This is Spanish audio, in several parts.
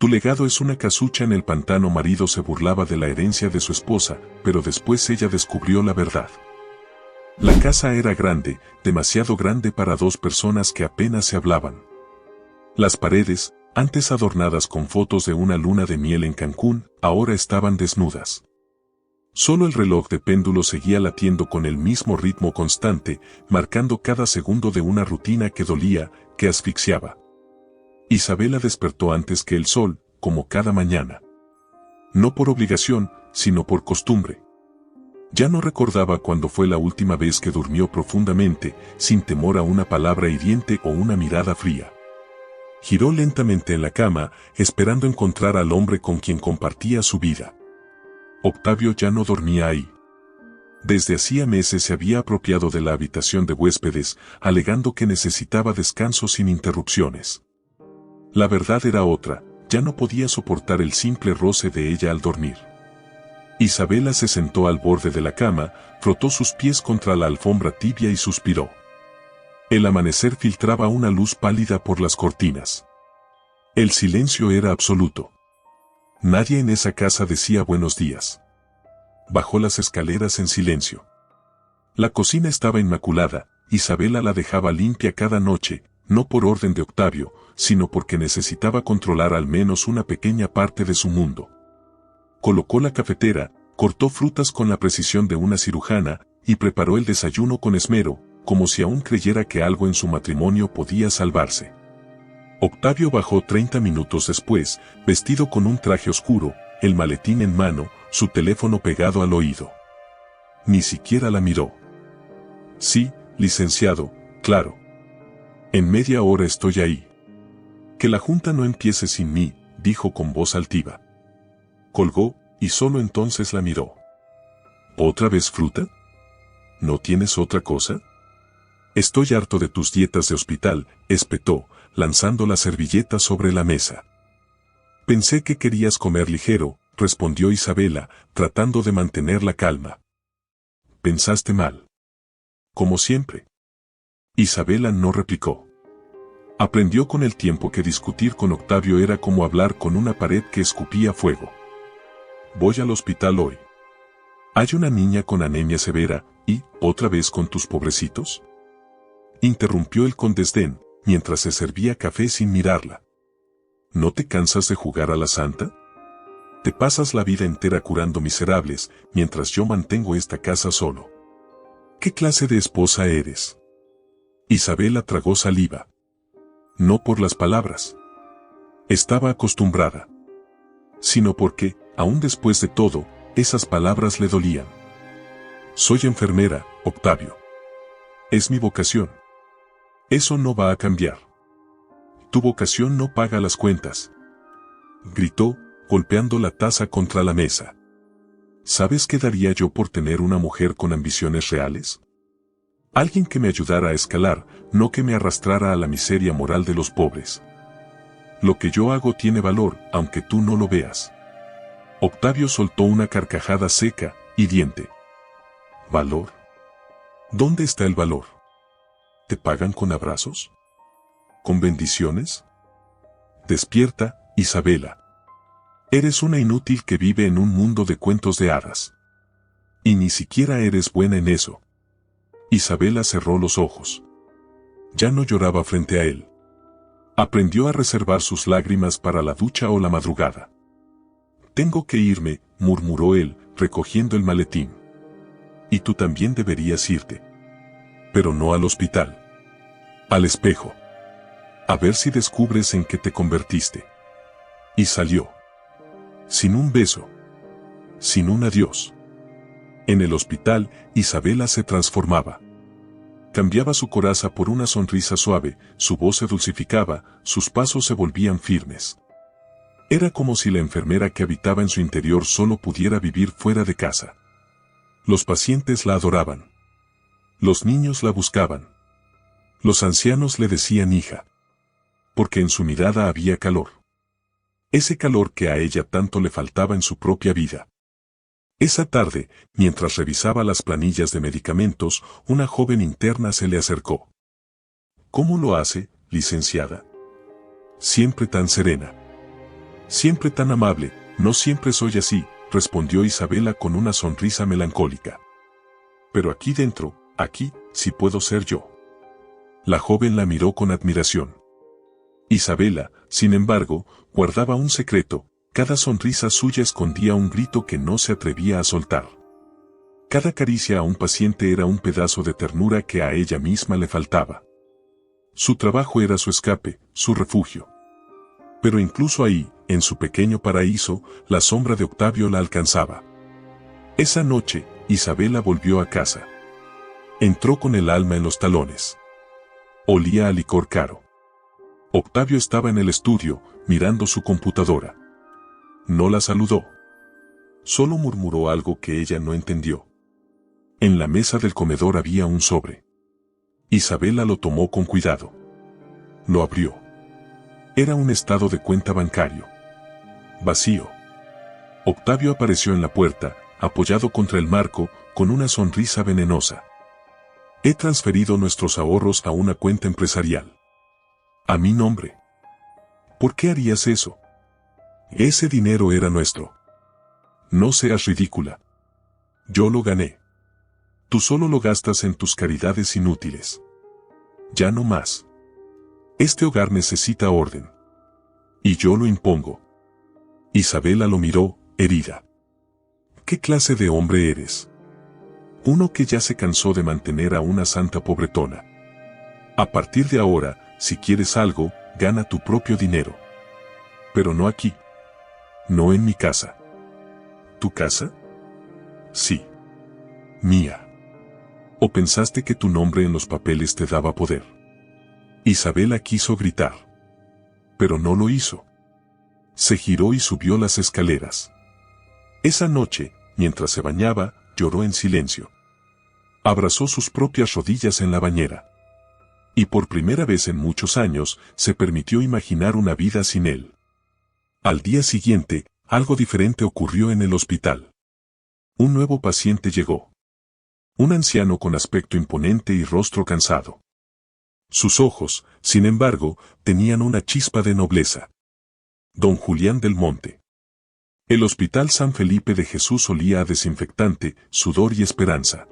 Tu legado es una casucha en el pantano. Marido se burlaba de la herencia de su esposa, pero después ella descubrió la verdad. La casa era grande, demasiado grande para dos personas que apenas se hablaban. Las paredes, antes adornadas con fotos de una luna de miel en Cancún, ahora estaban desnudas. Solo el reloj de péndulo seguía latiendo con el mismo ritmo constante, marcando cada segundo de una rutina que dolía, que asfixiaba. Isabela despertó antes que el sol, como cada mañana. No por obligación, sino por costumbre. Ya no recordaba cuándo fue la última vez que durmió profundamente, sin temor a una palabra hiriente o una mirada fría. Giró lentamente en la cama, esperando encontrar al hombre con quien compartía su vida. Octavio ya no dormía ahí. Desde hacía meses se había apropiado de la habitación de huéspedes, alegando que necesitaba descanso sin interrupciones. La verdad era otra, ya no podía soportar el simple roce de ella al dormir. Isabela se sentó al borde de la cama, frotó sus pies contra la alfombra tibia y suspiró. El amanecer filtraba una luz pálida por las cortinas. El silencio era absoluto. Nadie en esa casa decía buenos días. Bajó las escaleras en silencio. La cocina estaba inmaculada, Isabela la dejaba limpia cada noche, no por orden de Octavio, sino porque necesitaba controlar al menos una pequeña parte de su mundo. Colocó la cafetera, cortó frutas con la precisión de una cirujana, y preparó el desayuno con esmero, como si aún creyera que algo en su matrimonio podía salvarse. Octavio bajó 30 minutos después, vestido con un traje oscuro, el maletín en mano, su teléfono pegado al oído. Ni siquiera la miró. Sí, licenciado, claro. En media hora estoy ahí. Que la junta no empiece sin mí, dijo con voz altiva. Colgó, y solo entonces la miró. ¿Otra vez fruta? ¿No tienes otra cosa? Estoy harto de tus dietas de hospital, espetó, lanzando la servilleta sobre la mesa. Pensé que querías comer ligero, respondió Isabela, tratando de mantener la calma. Pensaste mal. Como siempre. Isabela no replicó. Aprendió con el tiempo que discutir con Octavio era como hablar con una pared que escupía fuego. Voy al hospital hoy. Hay una niña con anemia severa, y, ¿otra vez con tus pobrecitos? Interrumpió él con desdén, mientras se servía café sin mirarla. ¿No te cansas de jugar a la santa? Te pasas la vida entera curando miserables, mientras yo mantengo esta casa solo. ¿Qué clase de esposa eres? Isabela tragó saliva. No por las palabras. Estaba acostumbrada. Sino porque, aún después de todo, esas palabras le dolían. Soy enfermera, Octavio. Es mi vocación. Eso no va a cambiar. Tu vocación no paga las cuentas. Gritó, golpeando la taza contra la mesa. ¿Sabes qué daría yo por tener una mujer con ambiciones reales? Alguien que me ayudara a escalar, no que me arrastrara a la miseria moral de los pobres. Lo que yo hago tiene valor, aunque tú no lo veas. Octavio soltó una carcajada seca, hiriente. ¿Valor? ¿Dónde está el valor? ¿Te pagan con abrazos? ¿Con bendiciones? Despierta, Isabela. Eres una inútil que vive en un mundo de cuentos de hadas. Y ni siquiera eres buena en eso. Isabela cerró los ojos. Ya no lloraba frente a él. Aprendió a reservar sus lágrimas para la ducha o la madrugada. Tengo que irme, murmuró él, recogiendo el maletín. Y tú también deberías irte. Pero no al hospital. Al espejo. A ver si descubres en qué te convertiste. Y salió. Sin un beso. Sin un adiós. En el hospital, Isabela se transformaba. Cambiaba su coraza por una sonrisa suave, su voz se dulcificaba, sus pasos se volvían firmes. Era como si la enfermera que habitaba en su interior solo pudiera vivir fuera de casa. Los pacientes la adoraban. Los niños la buscaban. Los ancianos le decían hija. Porque en su mirada había calor. Ese calor que a ella tanto le faltaba en su propia vida. Esa tarde, mientras revisaba las planillas de medicamentos, una joven interna se le acercó. ¿Cómo lo hace, licenciada? Siempre tan serena. Siempre tan amable, no siempre soy así, respondió Isabela con una sonrisa melancólica. Pero aquí dentro, aquí, sí puedo ser yo. La joven la miró con admiración. Isabela, sin embargo, guardaba un secreto, cada sonrisa suya escondía un grito que no se atrevía a soltar. Cada caricia a un paciente era un pedazo de ternura que a ella misma le faltaba. Su trabajo era su escape, su refugio. Pero incluso ahí, en su pequeño paraíso, la sombra de Octavio la alcanzaba. Esa noche, Isabela volvió a casa. Entró con el alma en los talones. Olía a licor caro. Octavio estaba en el estudio, mirando su computadora. No la saludó. Solo murmuró algo que ella no entendió. En la mesa del comedor había un sobre. Isabela lo tomó con cuidado. Lo abrió. Era un estado de cuenta bancario. Vacío. Octavio apareció en la puerta, apoyado contra el marco, con una sonrisa venenosa. He transferido nuestros ahorros a una cuenta empresarial. A mi nombre. ¿Por qué harías eso? Ese dinero era nuestro. No seas ridícula. Yo lo gané. Tú solo lo gastas en tus caridades inútiles. Ya no más. Este hogar necesita orden. Y yo lo impongo. Isabela lo miró, herida. ¿Qué clase de hombre eres? Uno que ya se cansó de mantener a una santa pobretona. A partir de ahora, si quieres algo, gana tu propio dinero. Pero no aquí. No en mi casa. ¿Tu casa? Sí. Mía. ¿O pensaste que tu nombre en los papeles te daba poder? Isabela quiso gritar. Pero no lo hizo. Se giró y subió las escaleras. Esa noche, mientras se bañaba, lloró en silencio. Abrazó sus propias rodillas en la bañera. Y por primera vez en muchos años, se permitió imaginar una vida sin él. Al día siguiente, algo diferente ocurrió en el hospital. Un nuevo paciente llegó. Un anciano con aspecto imponente y rostro cansado. Sus ojos, sin embargo, tenían una chispa de nobleza. Don Julián del Monte. El Hospital San Felipe de Jesús olía a desinfectante, sudor y esperanza.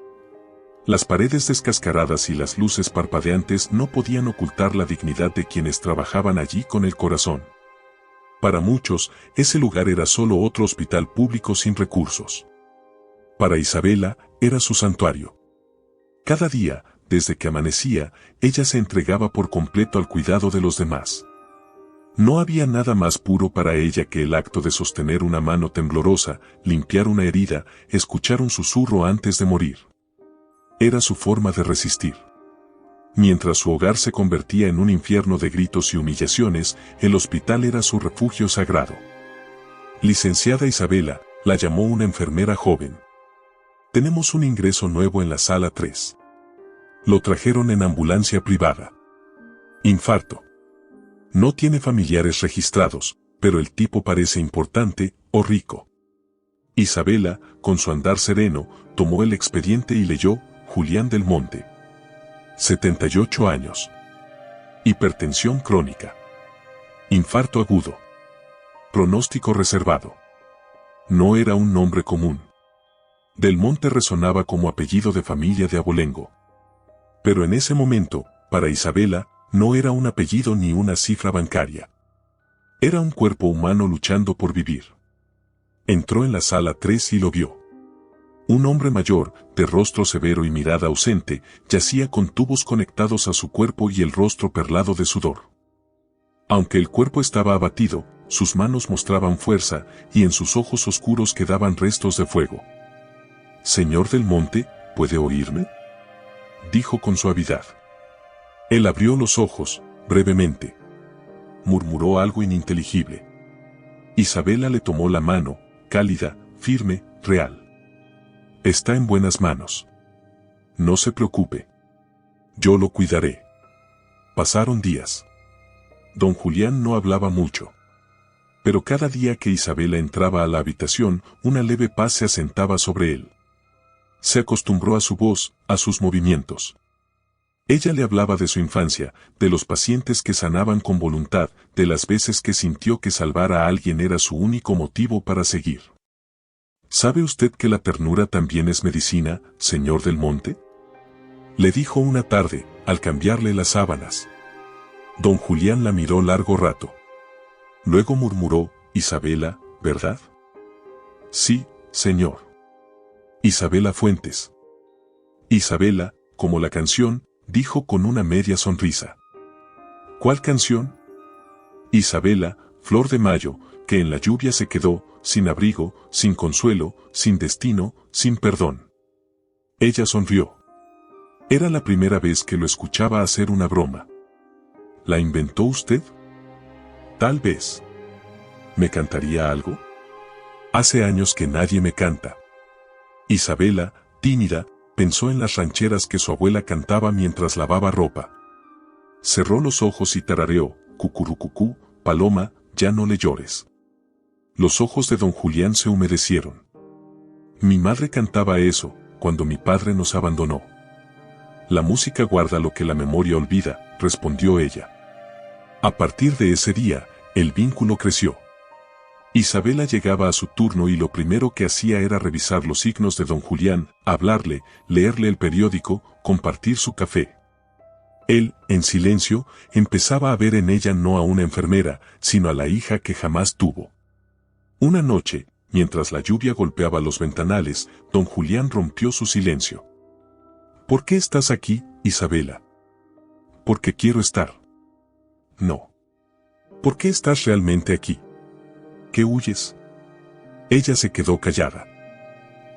Las paredes descascaradas y las luces parpadeantes no podían ocultar la dignidad de quienes trabajaban allí con el corazón. Para muchos, ese lugar era solo otro hospital público sin recursos. Para Isabela, era su santuario. Cada día, desde que amanecía, ella se entregaba por completo al cuidado de los demás. No había nada más puro para ella que el acto de sostener una mano temblorosa, limpiar una herida, escuchar un susurro antes de morir. Era su forma de resistir. Mientras su hogar se convertía en un infierno de gritos y humillaciones, el hospital era su refugio sagrado. Licenciada Isabela, la llamó una enfermera joven. Tenemos un ingreso nuevo en la sala 3. Lo trajeron en ambulancia privada. Infarto. No tiene familiares registrados, pero el tipo parece importante o rico. Isabela, con su andar sereno, tomó el expediente y leyó: Julián del Monte. 78 años. Hipertensión crónica. Infarto agudo. Pronóstico reservado. No era un nombre común. Del Monte resonaba como apellido de familia de abolengo. Pero en ese momento, para Isabela, no era un apellido ni una cifra bancaria. Era un cuerpo humano luchando por vivir. Entró en la sala 3 y lo vio. Un hombre mayor, de rostro severo y mirada ausente, yacía con tubos conectados a su cuerpo y el rostro perlado de sudor. Aunque el cuerpo estaba abatido, sus manos mostraban fuerza, y en sus ojos oscuros quedaban restos de fuego. «Señor del Monte, ¿puede oírme?», dijo con suavidad. Él abrió los ojos, brevemente. Murmuró algo ininteligible. Isabela le tomó la mano, cálida, firme, real. «Está en buenas manos. No se preocupe. Yo lo cuidaré». Pasaron días. Don Julián no hablaba mucho. Pero cada día que Isabela entraba a la habitación, una leve paz se asentaba sobre él. Se acostumbró a su voz, a sus movimientos. Ella le hablaba de su infancia, de los pacientes que sanaban con voluntad, de las veces que sintió que salvar a alguien era su único motivo para seguir. ¿Sabe usted que la ternura también es medicina, señor del Monte? Le dijo una tarde, al cambiarle las sábanas. Don Julián la miró largo rato. Luego murmuró, Isabela, ¿verdad? Sí, señor. Isabela Fuentes. Isabela, como la canción, dijo con una media sonrisa. ¿Cuál canción? Isabela, flor de mayo, que en la lluvia se quedó, sin abrigo, sin consuelo, sin destino, sin perdón. Ella sonrió. Era la primera vez que lo escuchaba hacer una broma. ¿La inventó usted? Tal vez. ¿Me cantaría algo? Hace años que nadie me canta. Isabela, tímida, pensó en las rancheras que su abuela cantaba mientras lavaba ropa. Cerró los ojos y tarareó, cucurucucú, paloma, ya no le llores. Los ojos de don Julián se humedecieron. Mi madre cantaba eso, cuando mi padre nos abandonó. La música guarda lo que la memoria olvida, respondió ella. A partir de ese día, el vínculo creció. Isabela llegaba a su turno y lo primero que hacía era revisar los signos de don Julián, hablarle, leerle el periódico, compartir su café. Él, en silencio, empezaba a ver en ella no a una enfermera, sino a la hija que jamás tuvo. Una noche, mientras la lluvia golpeaba los ventanales, don Julián rompió su silencio. ¿Por qué estás aquí, Isabela? Porque quiero estar. No. ¿Por qué estás realmente aquí? ¿Qué huyes? Ella se quedó callada.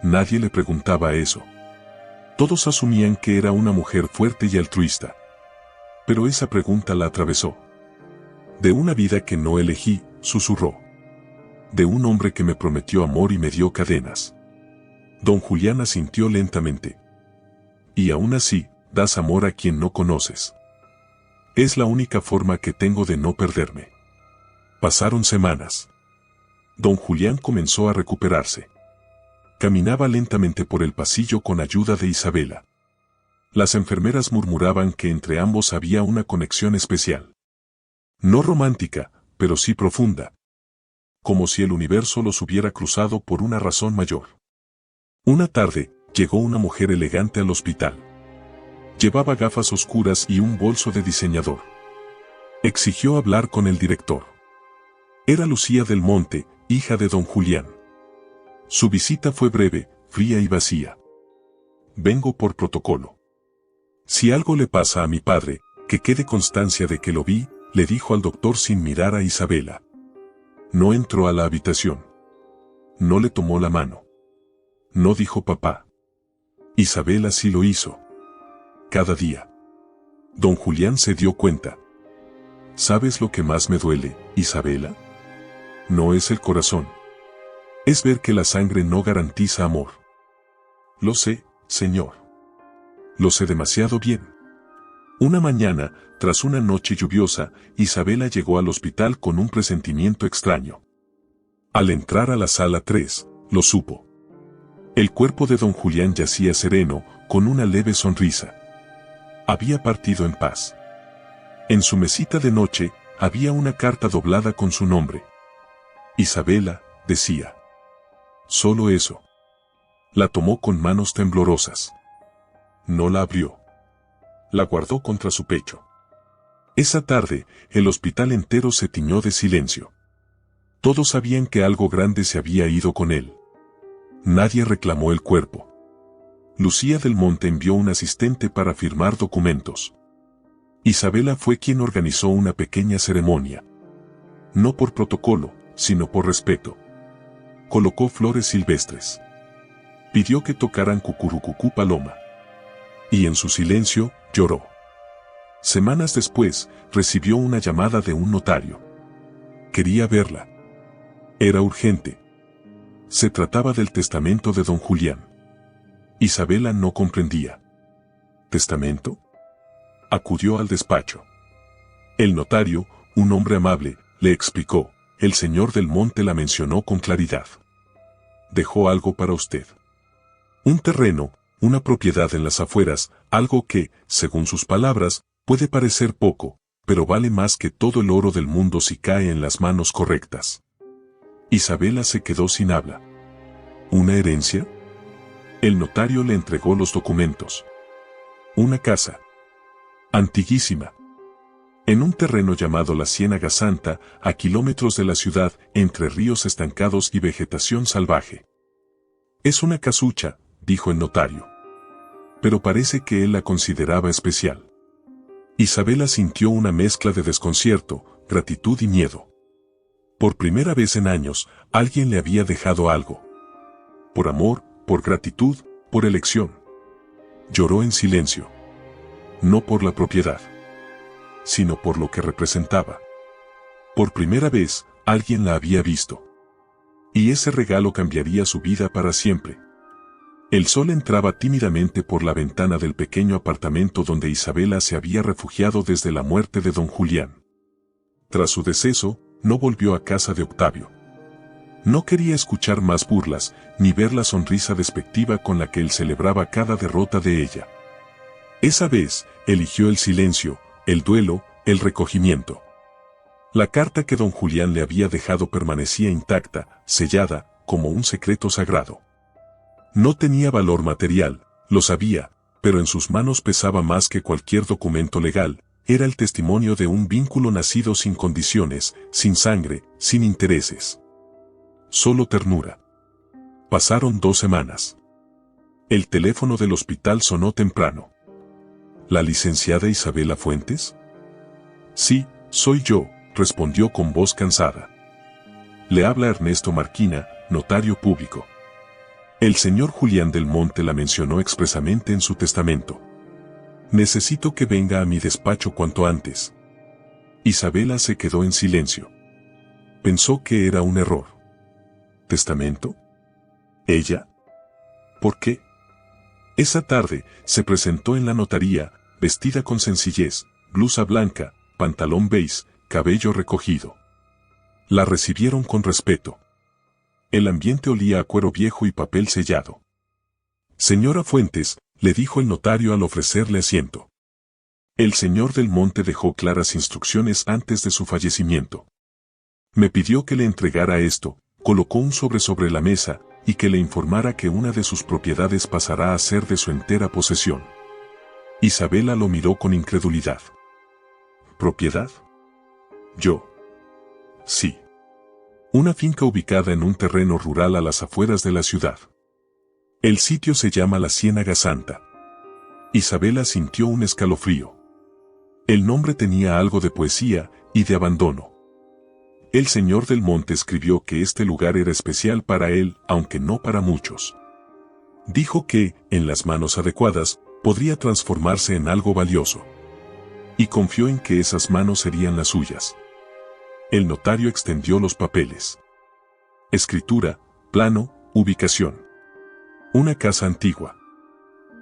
Nadie le preguntaba eso. Todos asumían que era una mujer fuerte y altruista. Pero esa pregunta la atravesó. De una vida que no elegí, susurró. De un hombre que me prometió amor y me dio cadenas. Don Julián asintió lentamente. Y aún así, das amor a quien no conoces. Es la única forma que tengo de no perderme. Pasaron semanas. Don Julián comenzó a recuperarse. Caminaba lentamente por el pasillo con ayuda de Isabela. Las enfermeras murmuraban que entre ambos había una conexión especial. No romántica, pero sí profunda. Como si el universo los hubiera cruzado por una razón mayor. Una tarde, llegó una mujer elegante al hospital. Llevaba gafas oscuras y un bolso de diseñador. Exigió hablar con el director. Era Lucía del Monte, hija de don Julián. Su visita fue breve, fría y vacía. Vengo por protocolo. Si algo le pasa a mi padre, que quede constancia de que lo vi, le dijo al doctor sin mirar a Isabela. No entró a la habitación. No le tomó la mano. No dijo papá. Isabela sí lo hizo. Cada día. Don Julián se dio cuenta. ¿Sabes lo que más me duele, Isabela? No es el corazón. Es ver que la sangre no garantiza amor. Lo sé, señor. Lo sé demasiado bien. Una mañana, tras una noche lluviosa, Isabela llegó al hospital con un presentimiento extraño. Al entrar a la sala 3, lo supo. El cuerpo de don Julián yacía sereno, con una leve sonrisa. Había partido en paz. En su mesita de noche, había una carta doblada con su nombre. Isabela, decía. Solo eso. La tomó con manos temblorosas. No la abrió. La guardó contra su pecho. Esa tarde, el hospital entero se tiñó de silencio. Todos sabían que algo grande se había ido con él. Nadie reclamó el cuerpo. Lucía del Monte envió un asistente para firmar documentos. Isabela fue quien organizó una pequeña ceremonia. No por protocolo, sino por respeto. Colocó flores silvestres. Pidió que tocaran cucurucucú paloma. Y en su silencio, lloró. Semanas después, recibió una llamada de un notario. Quería verla. Era urgente. Se trataba del testamento de don Julián. Isabela no comprendía. ¿Testamento? Acudió al despacho. El notario, un hombre amable, le explicó. El señor del Monte la mencionó con claridad. Dejó algo para usted. Un terreno, una propiedad en las afueras, algo que, según sus palabras, puede parecer poco, pero vale más que todo el oro del mundo si cae en las manos correctas. Isabela se quedó sin habla. ¿Una herencia? El notario le entregó los documentos. Una casa. Antiguísima. En un terreno llamado la Ciénaga Santa, a kilómetros de la ciudad, entre ríos estancados y vegetación salvaje. Es una casucha, dijo el notario. Pero parece que él la consideraba especial. Isabela sintió una mezcla de desconcierto, gratitud y miedo. Por primera vez en años, alguien le había dejado algo. Por amor, por gratitud, por elección. Lloró en silencio. No por la propiedad, sino por lo que representaba. Por primera vez, alguien la había visto. Y ese regalo cambiaría su vida para siempre. El sol entraba tímidamente por la ventana del pequeño apartamento donde Isabela se había refugiado desde la muerte de don Julián. Tras su deceso, no volvió a casa de Octavio. No quería escuchar más burlas, ni ver la sonrisa despectiva con la que él celebraba cada derrota de ella. Esa vez, eligió el silencio, el duelo, el recogimiento. La carta que don Julián le había dejado permanecía intacta, sellada, como un secreto sagrado. No tenía valor material, lo sabía, pero en sus manos pesaba más que cualquier documento legal, era el testimonio de un vínculo nacido sin condiciones, sin sangre, sin intereses. Solo ternura. Pasaron 2 semanas. El teléfono del hospital sonó temprano. ¿La licenciada Isabela Fuentes? Sí, soy yo, respondió con voz cansada. Le habla Ernesto Marquina, notario público. El señor Julián del Monte la mencionó expresamente en su testamento. Necesito que venga a mi despacho cuanto antes. Isabela se quedó en silencio. Pensó que era un error. ¿Testamento? ¿Ella? ¿Por qué? Esa tarde, se presentó en la notaría, vestida con sencillez, blusa blanca, pantalón beige, cabello recogido. La recibieron con respeto. El ambiente olía a cuero viejo y papel sellado. Señora Fuentes, le dijo el notario al ofrecerle asiento. El señor del Monte dejó claras instrucciones antes de su fallecimiento. Me pidió que le entregara esto, colocó un sobre la mesa, y que le informara que una de sus propiedades pasará a ser de su entera posesión. Isabela lo miró con incredulidad. ¿Propiedad? ¿Yo? Sí. Una finca ubicada en un terreno rural a las afueras de la ciudad. El sitio se llama la Ciénaga Santa. Isabela sintió un escalofrío. El nombre tenía algo de poesía y de abandono. El señor del Monte escribió que este lugar era especial para él, aunque no para muchos. Dijo que, en las manos adecuadas, podría transformarse en algo valioso. Y confió en que esas manos serían las suyas. El notario extendió los papeles. Escritura, plano, ubicación. Una casa antigua.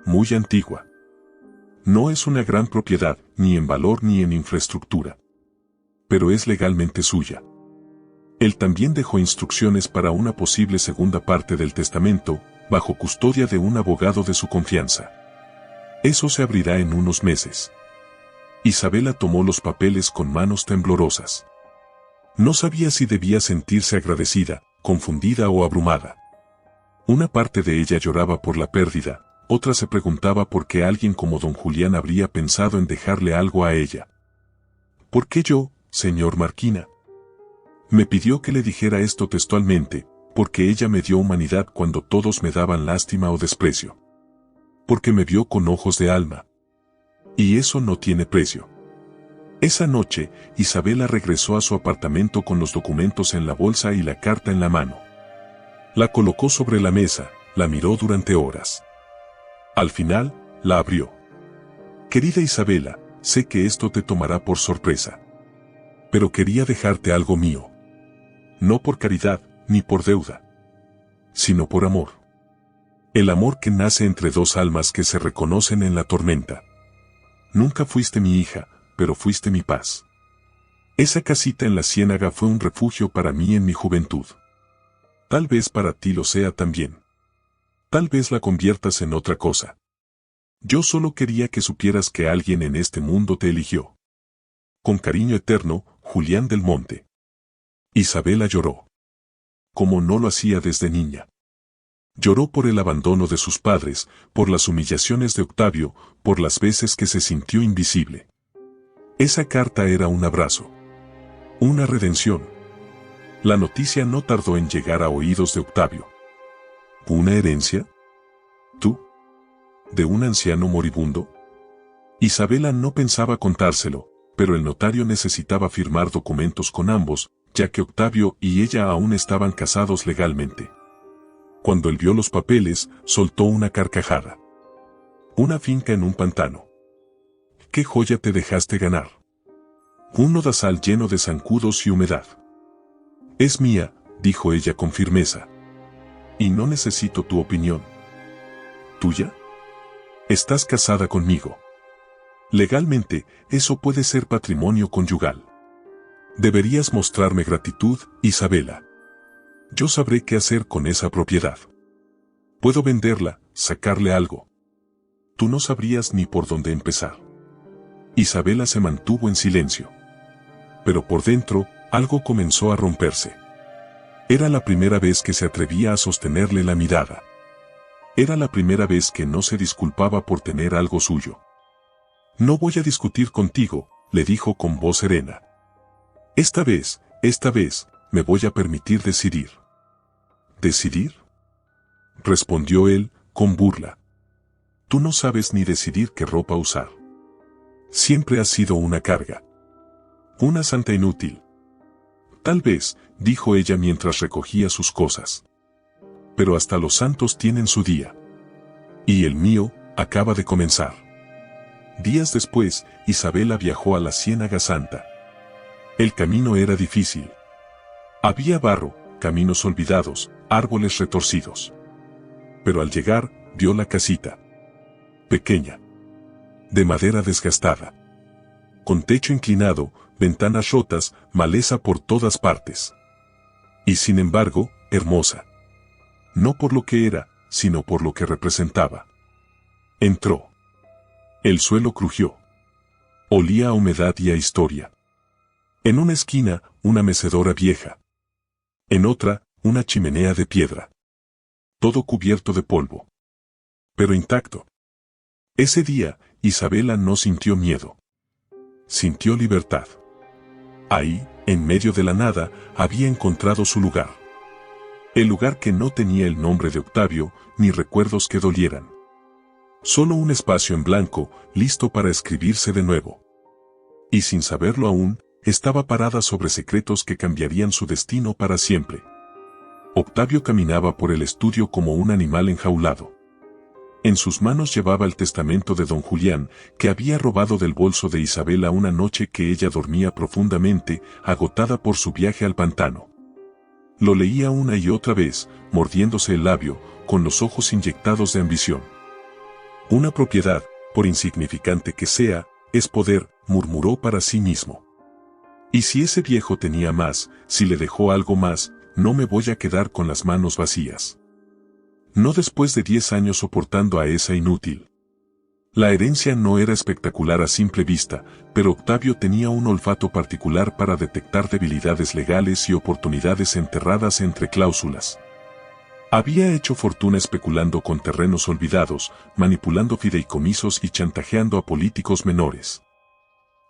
Muy antigua. No es una gran propiedad, ni en valor ni en infraestructura. Pero es legalmente suya. Él también dejó instrucciones para una posible segunda parte del testamento, bajo custodia de un abogado de su confianza. Eso se abrirá en unos meses. Isabela tomó los papeles con manos temblorosas. No sabía si debía sentirse agradecida, confundida o abrumada. Una parte de ella lloraba por la pérdida, otra se preguntaba por qué alguien como don Julián habría pensado en dejarle algo a ella. ¿Por qué yo, señor Marquina? Me pidió que le dijera esto textualmente, porque ella me dio humanidad cuando todos me daban lástima o desprecio. Porque me vio con ojos de alma. Y eso no tiene precio. Esa noche, Isabela regresó a su apartamento con los documentos en la bolsa y la carta en la mano. La colocó sobre la mesa, la miró durante horas. Al final, la abrió. Querida Isabela, sé que esto te tomará por sorpresa. Pero quería dejarte algo mío. No por caridad, ni por deuda. Sino por amor. El amor que nace entre dos almas que se reconocen en la tormenta. Nunca fuiste mi hija, pero fuiste mi paz. Esa casita en la ciénaga fue un refugio para mí en mi juventud. Tal vez para ti lo sea también. Tal vez la conviertas en otra cosa. Yo solo quería que supieras que alguien en este mundo te eligió. Con cariño eterno, Julián del Monte. Isabela lloró. Como no lo hacía desde niña. Lloró por el abandono de sus padres, por las humillaciones de Octavio, por las veces que se sintió invisible. Esa carta era un abrazo. Una redención. La noticia no tardó en llegar a oídos de Octavio. ¿Una herencia? ¿Tú? ¿De un anciano moribundo? Isabela no pensaba contárselo, pero el notario necesitaba firmar documentos con ambos, ya que Octavio y ella aún estaban casados legalmente. Cuando él vio los papeles, soltó una carcajada. Una finca en un pantano. ¿Qué joya te dejaste ganar? Un lodazal lleno de zancudos y humedad. Es mía, dijo ella con firmeza. Y no necesito tu opinión. ¿Tuya? Estás casada conmigo. Legalmente, eso puede ser patrimonio conyugal. Deberías mostrarme gratitud, Isabela. Yo sabré qué hacer con esa propiedad. Puedo venderla, sacarle algo. Tú no sabrías ni por dónde empezar. Isabela se mantuvo en silencio. Pero por dentro, algo comenzó a romperse. Era la primera vez que se atrevía a sostenerle la mirada. Era la primera vez que no se disculpaba por tener algo suyo. No voy a discutir contigo, le dijo con voz serena. Esta vez, me voy a permitir decidir. ¿Decidir? Respondió él, con burla. Tú no sabes ni decidir qué ropa usar. Siempre has sido una carga. Una santa inútil. Tal vez, dijo ella mientras recogía sus cosas. Pero hasta los santos tienen su día. Y el mío, acaba de comenzar. Días después, Isabela viajó a la Ciénaga Santa. El camino era difícil. Había barro, caminos olvidados, árboles retorcidos. Pero al llegar, vio la casita. Pequeña. De madera desgastada. Con techo inclinado, ventanas rotas, maleza por todas partes. Y sin embargo, hermosa. No por lo que era, sino por lo que representaba. Entró. El suelo crujió. Olía a humedad y a historia. En una esquina, una mecedora vieja. En otra, una chimenea de piedra. Todo cubierto de polvo. Pero intacto. Ese día, Isabela no sintió miedo. Sintió libertad. Ahí, en medio de la nada, había encontrado su lugar. El lugar que no tenía el nombre de Octavio, ni recuerdos que dolieran. Solo un espacio en blanco, listo para escribirse de nuevo. Y sin saberlo aún, estaba parada sobre secretos que cambiarían su destino para siempre. Octavio caminaba por el estudio como un animal enjaulado. En sus manos llevaba el testamento de don Julián, que había robado del bolso de Isabela una noche que ella dormía profundamente, agotada por su viaje al pantano. Lo leía una y otra vez, mordiéndose el labio, con los ojos inyectados de ambición. Una propiedad, por insignificante que sea, es poder, murmuró para sí mismo. Y si ese viejo tenía más, si le dejó algo más, no me voy a quedar con las manos vacías. No después de 10 años soportando a esa inútil. La herencia no era espectacular a simple vista, pero Octavio tenía un olfato particular para detectar debilidades legales y oportunidades enterradas entre cláusulas. Había hecho fortuna especulando con terrenos olvidados, manipulando fideicomisos y chantajeando a políticos menores.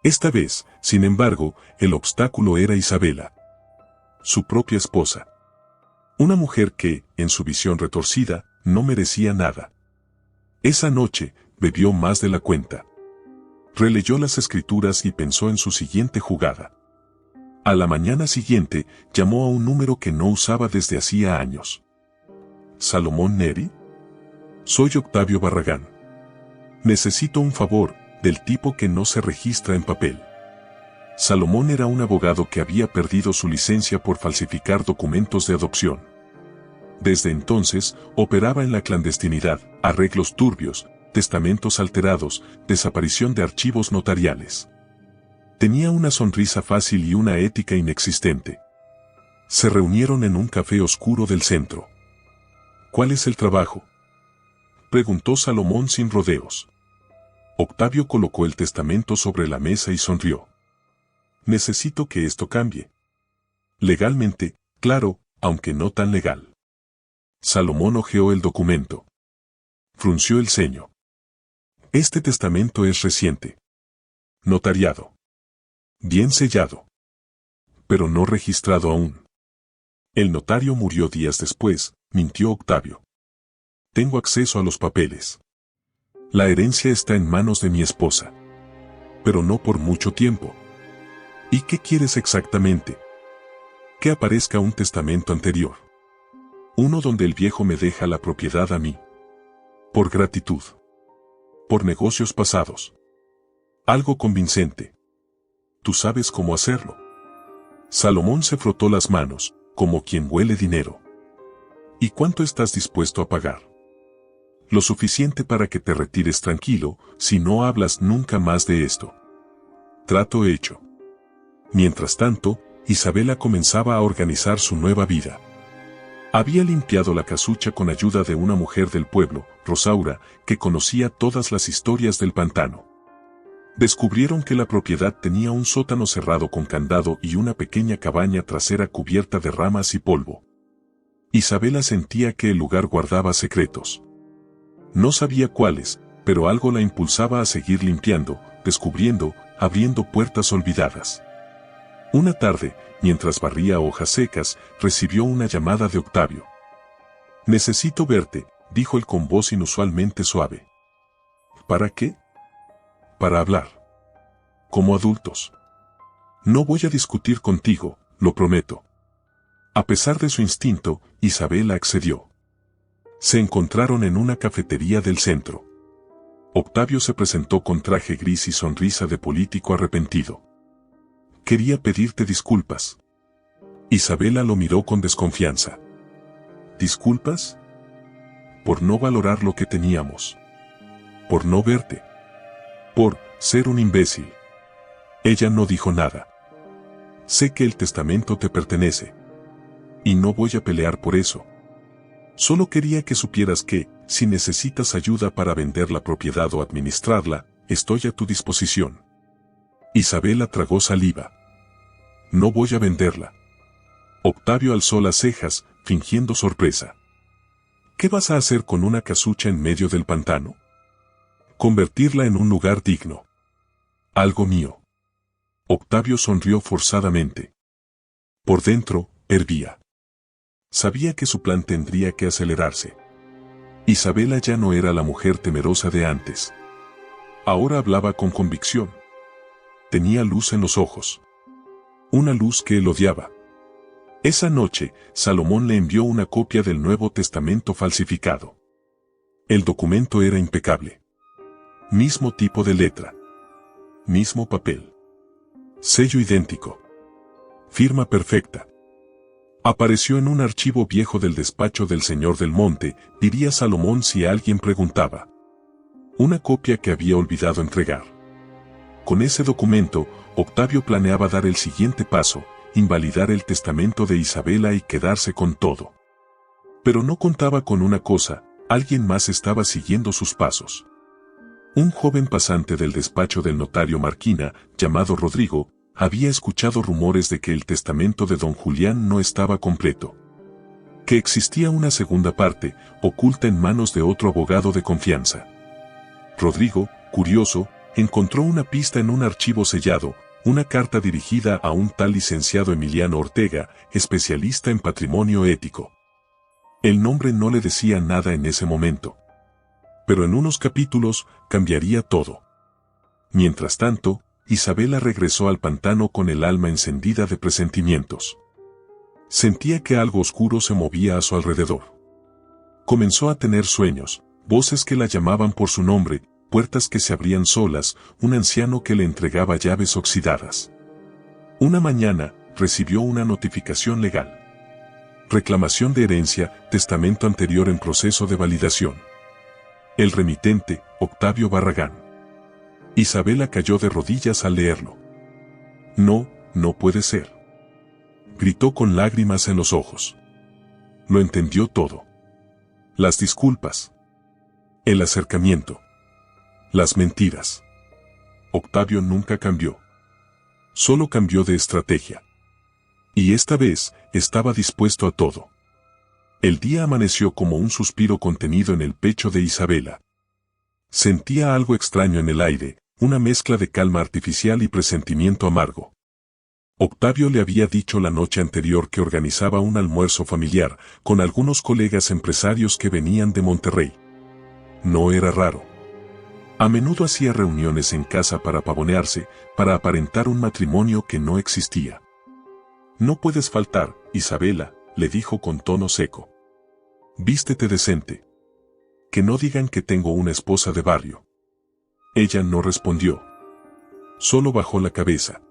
Esta vez, sin embargo, el obstáculo era Isabela. Su propia esposa. Una mujer que, en su visión retorcida, no merecía nada. Esa noche, bebió más de la cuenta. Releyó las escrituras y pensó en su siguiente jugada. A la mañana siguiente, llamó a un número que no usaba desde hacía años. ¿Salomón Neri? Soy Octavio Barragán. Necesito un favor, del tipo que no se registra en papel. Salomón era un abogado que había perdido su licencia por falsificar documentos de adopción. Desde entonces, operaba en la clandestinidad, arreglos turbios, testamentos alterados, desaparición de archivos notariales. Tenía una sonrisa fácil y una ética inexistente. Se reunieron en un café oscuro del centro. ¿Cuál es el trabajo? preguntó Salomón sin rodeos. Octavio colocó el testamento sobre la mesa y sonrió. Necesito que esto cambie. Legalmente, claro, aunque no tan legal. Salomón hojeó el documento. Frunció el ceño. Este testamento es reciente. Notariado. Bien sellado. Pero no registrado aún. El notario murió días después, mintió Octavio. Tengo acceso a los papeles. La herencia está en manos de mi esposa. Pero no por mucho tiempo. ¿Y qué quieres exactamente? Que aparezca un testamento anterior. Uno donde el viejo me deja la propiedad a mí. Por gratitud. Por negocios pasados. Algo convincente. Tú sabes cómo hacerlo. Salomón se frotó las manos, como quien huele dinero. ¿Y cuánto estás dispuesto a pagar? Lo suficiente para que te retires tranquilo, si no hablas nunca más de esto. Trato hecho. Mientras tanto, Isabela comenzaba a organizar su nueva vida. Había limpiado la casucha con ayuda de una mujer del pueblo, Rosaura, que conocía todas las historias del pantano. Descubrieron que la propiedad tenía un sótano cerrado con candado y una pequeña cabaña trasera cubierta de ramas y polvo. Isabela sentía que el lugar guardaba secretos. No sabía cuáles, pero algo la impulsaba a seguir limpiando, descubriendo, abriendo puertas olvidadas. Una tarde, mientras barría hojas secas, recibió una llamada de Octavio. «Necesito verte», dijo él con voz inusualmente suave. «¿Para qué?» «Para hablar. Como adultos. No voy a discutir contigo, lo prometo». A pesar de su instinto, Isabela accedió. Se encontraron en una cafetería del centro. Octavio se presentó con traje gris y sonrisa de político arrepentido. «Quería pedirte disculpas». Isabela lo miró con desconfianza. «¿Disculpas?» «Por no valorar lo que teníamos. Por no verte. Por ser un imbécil». Ella no dijo nada. «Sé que el testamento te pertenece. Y no voy a pelear por eso. Solo quería que supieras que, si necesitas ayuda para vender la propiedad o administrarla, estoy a tu disposición». Isabela tragó saliva. «No voy a venderla». Octavio alzó las cejas, fingiendo sorpresa. «¿Qué vas a hacer con una casucha en medio del pantano?» «Convertirla en un lugar digno. Algo mío». Octavio sonrió forzadamente. Por dentro, hervía. Sabía que su plan tendría que acelerarse. Isabela ya no era la mujer temerosa de antes. Ahora hablaba con convicción. Tenía luz en los ojos. Una luz que él odiaba. Esa noche, Salomón le envió una copia del Nuevo Testamento falsificado. El documento era impecable. Mismo tipo de letra. Mismo papel. Sello idéntico. Firma perfecta. Apareció en un archivo viejo del despacho del señor del monte, diría Salomón si alguien preguntaba. Una copia que había olvidado entregar. Con ese documento, Octavio planeaba dar el siguiente paso, invalidar el testamento de Isabela y quedarse con todo. Pero no contaba con una cosa, alguien más estaba siguiendo sus pasos. Un joven pasante del despacho del notario Marquina, llamado Rodrigo, había escuchado rumores de que el testamento de don Julián no estaba completo. Que existía una segunda parte, oculta en manos de otro abogado de confianza. Rodrigo, curioso, encontró una pista en un archivo sellado, una carta dirigida a un tal licenciado Emiliano Ortega, especialista en patrimonio ético. El nombre no le decía nada en ese momento. Pero en unos capítulos cambiaría todo. Mientras tanto, Isabela regresó al pantano con el alma encendida de presentimientos. Sentía que algo oscuro se movía a su alrededor. Comenzó a tener sueños, voces que la llamaban por su nombre, puertas que se abrían solas, un anciano que le entregaba llaves oxidadas. Una mañana, recibió una notificación legal. Reclamación de herencia, testamento anterior en proceso de validación. El remitente, Octavio Barragán. Isabela cayó de rodillas al leerlo. «No, no puede ser», gritó con lágrimas en los ojos. Lo entendió todo. Las disculpas. El acercamiento. Las mentiras. Octavio nunca cambió. Solo cambió de estrategia. Y esta vez, estaba dispuesto a todo. El día amaneció como un suspiro contenido en el pecho de Isabela. Sentía algo extraño en el aire, una mezcla de calma artificial y presentimiento amargo. Octavio le había dicho la noche anterior que organizaba un almuerzo familiar con algunos colegas empresarios que venían de Monterrey. No era raro. A menudo hacía reuniones en casa para pavonearse, para aparentar un matrimonio que no existía. «No puedes faltar, Isabela», le dijo con tono seco. «Vístete decente. Que no digan que tengo una esposa de barrio». Ella no respondió. Solo bajó la cabeza.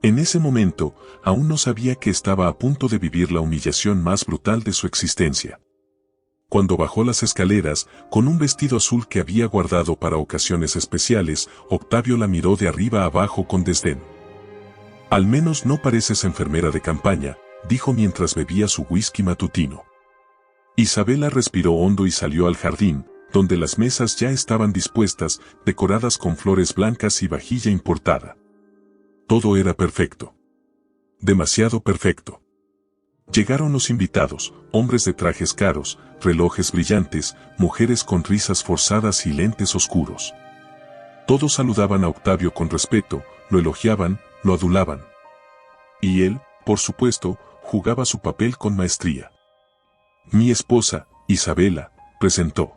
En ese momento, aún no sabía que estaba a punto de vivir la humillación más brutal de su existencia. Cuando bajó las escaleras, con un vestido azul que había guardado para ocasiones especiales, Octavio la miró de arriba a abajo con desdén. «Al menos no pareces enfermera de campaña», dijo mientras bebía su whisky matutino. Isabela respiró hondo y salió al jardín, donde las mesas ya estaban dispuestas, decoradas con flores blancas y vajilla importada. Todo era perfecto. Demasiado perfecto. Llegaron los invitados, hombres de trajes caros, relojes brillantes, mujeres con risas forzadas y lentes oscuros. Todos saludaban a Octavio con respeto, lo elogiaban, lo adulaban. Y él, por supuesto, jugaba su papel con maestría. «Mi esposa, Isabela», presentó.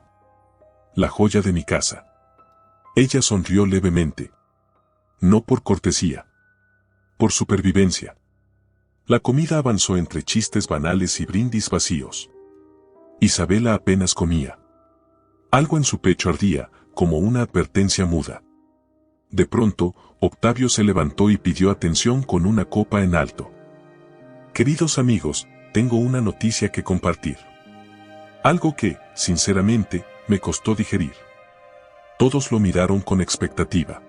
«La joya de mi casa». Ella sonrió levemente. No por cortesía. Por supervivencia. La comida avanzó entre chistes banales y brindis vacíos. Isabela apenas comía. Algo en su pecho ardía, como una advertencia muda. De pronto, Octavio se levantó y pidió atención con una copa en alto. «Queridos amigos, tengo una noticia que compartir. Algo que, sinceramente, me costó digerir». Todos lo miraron con expectativa.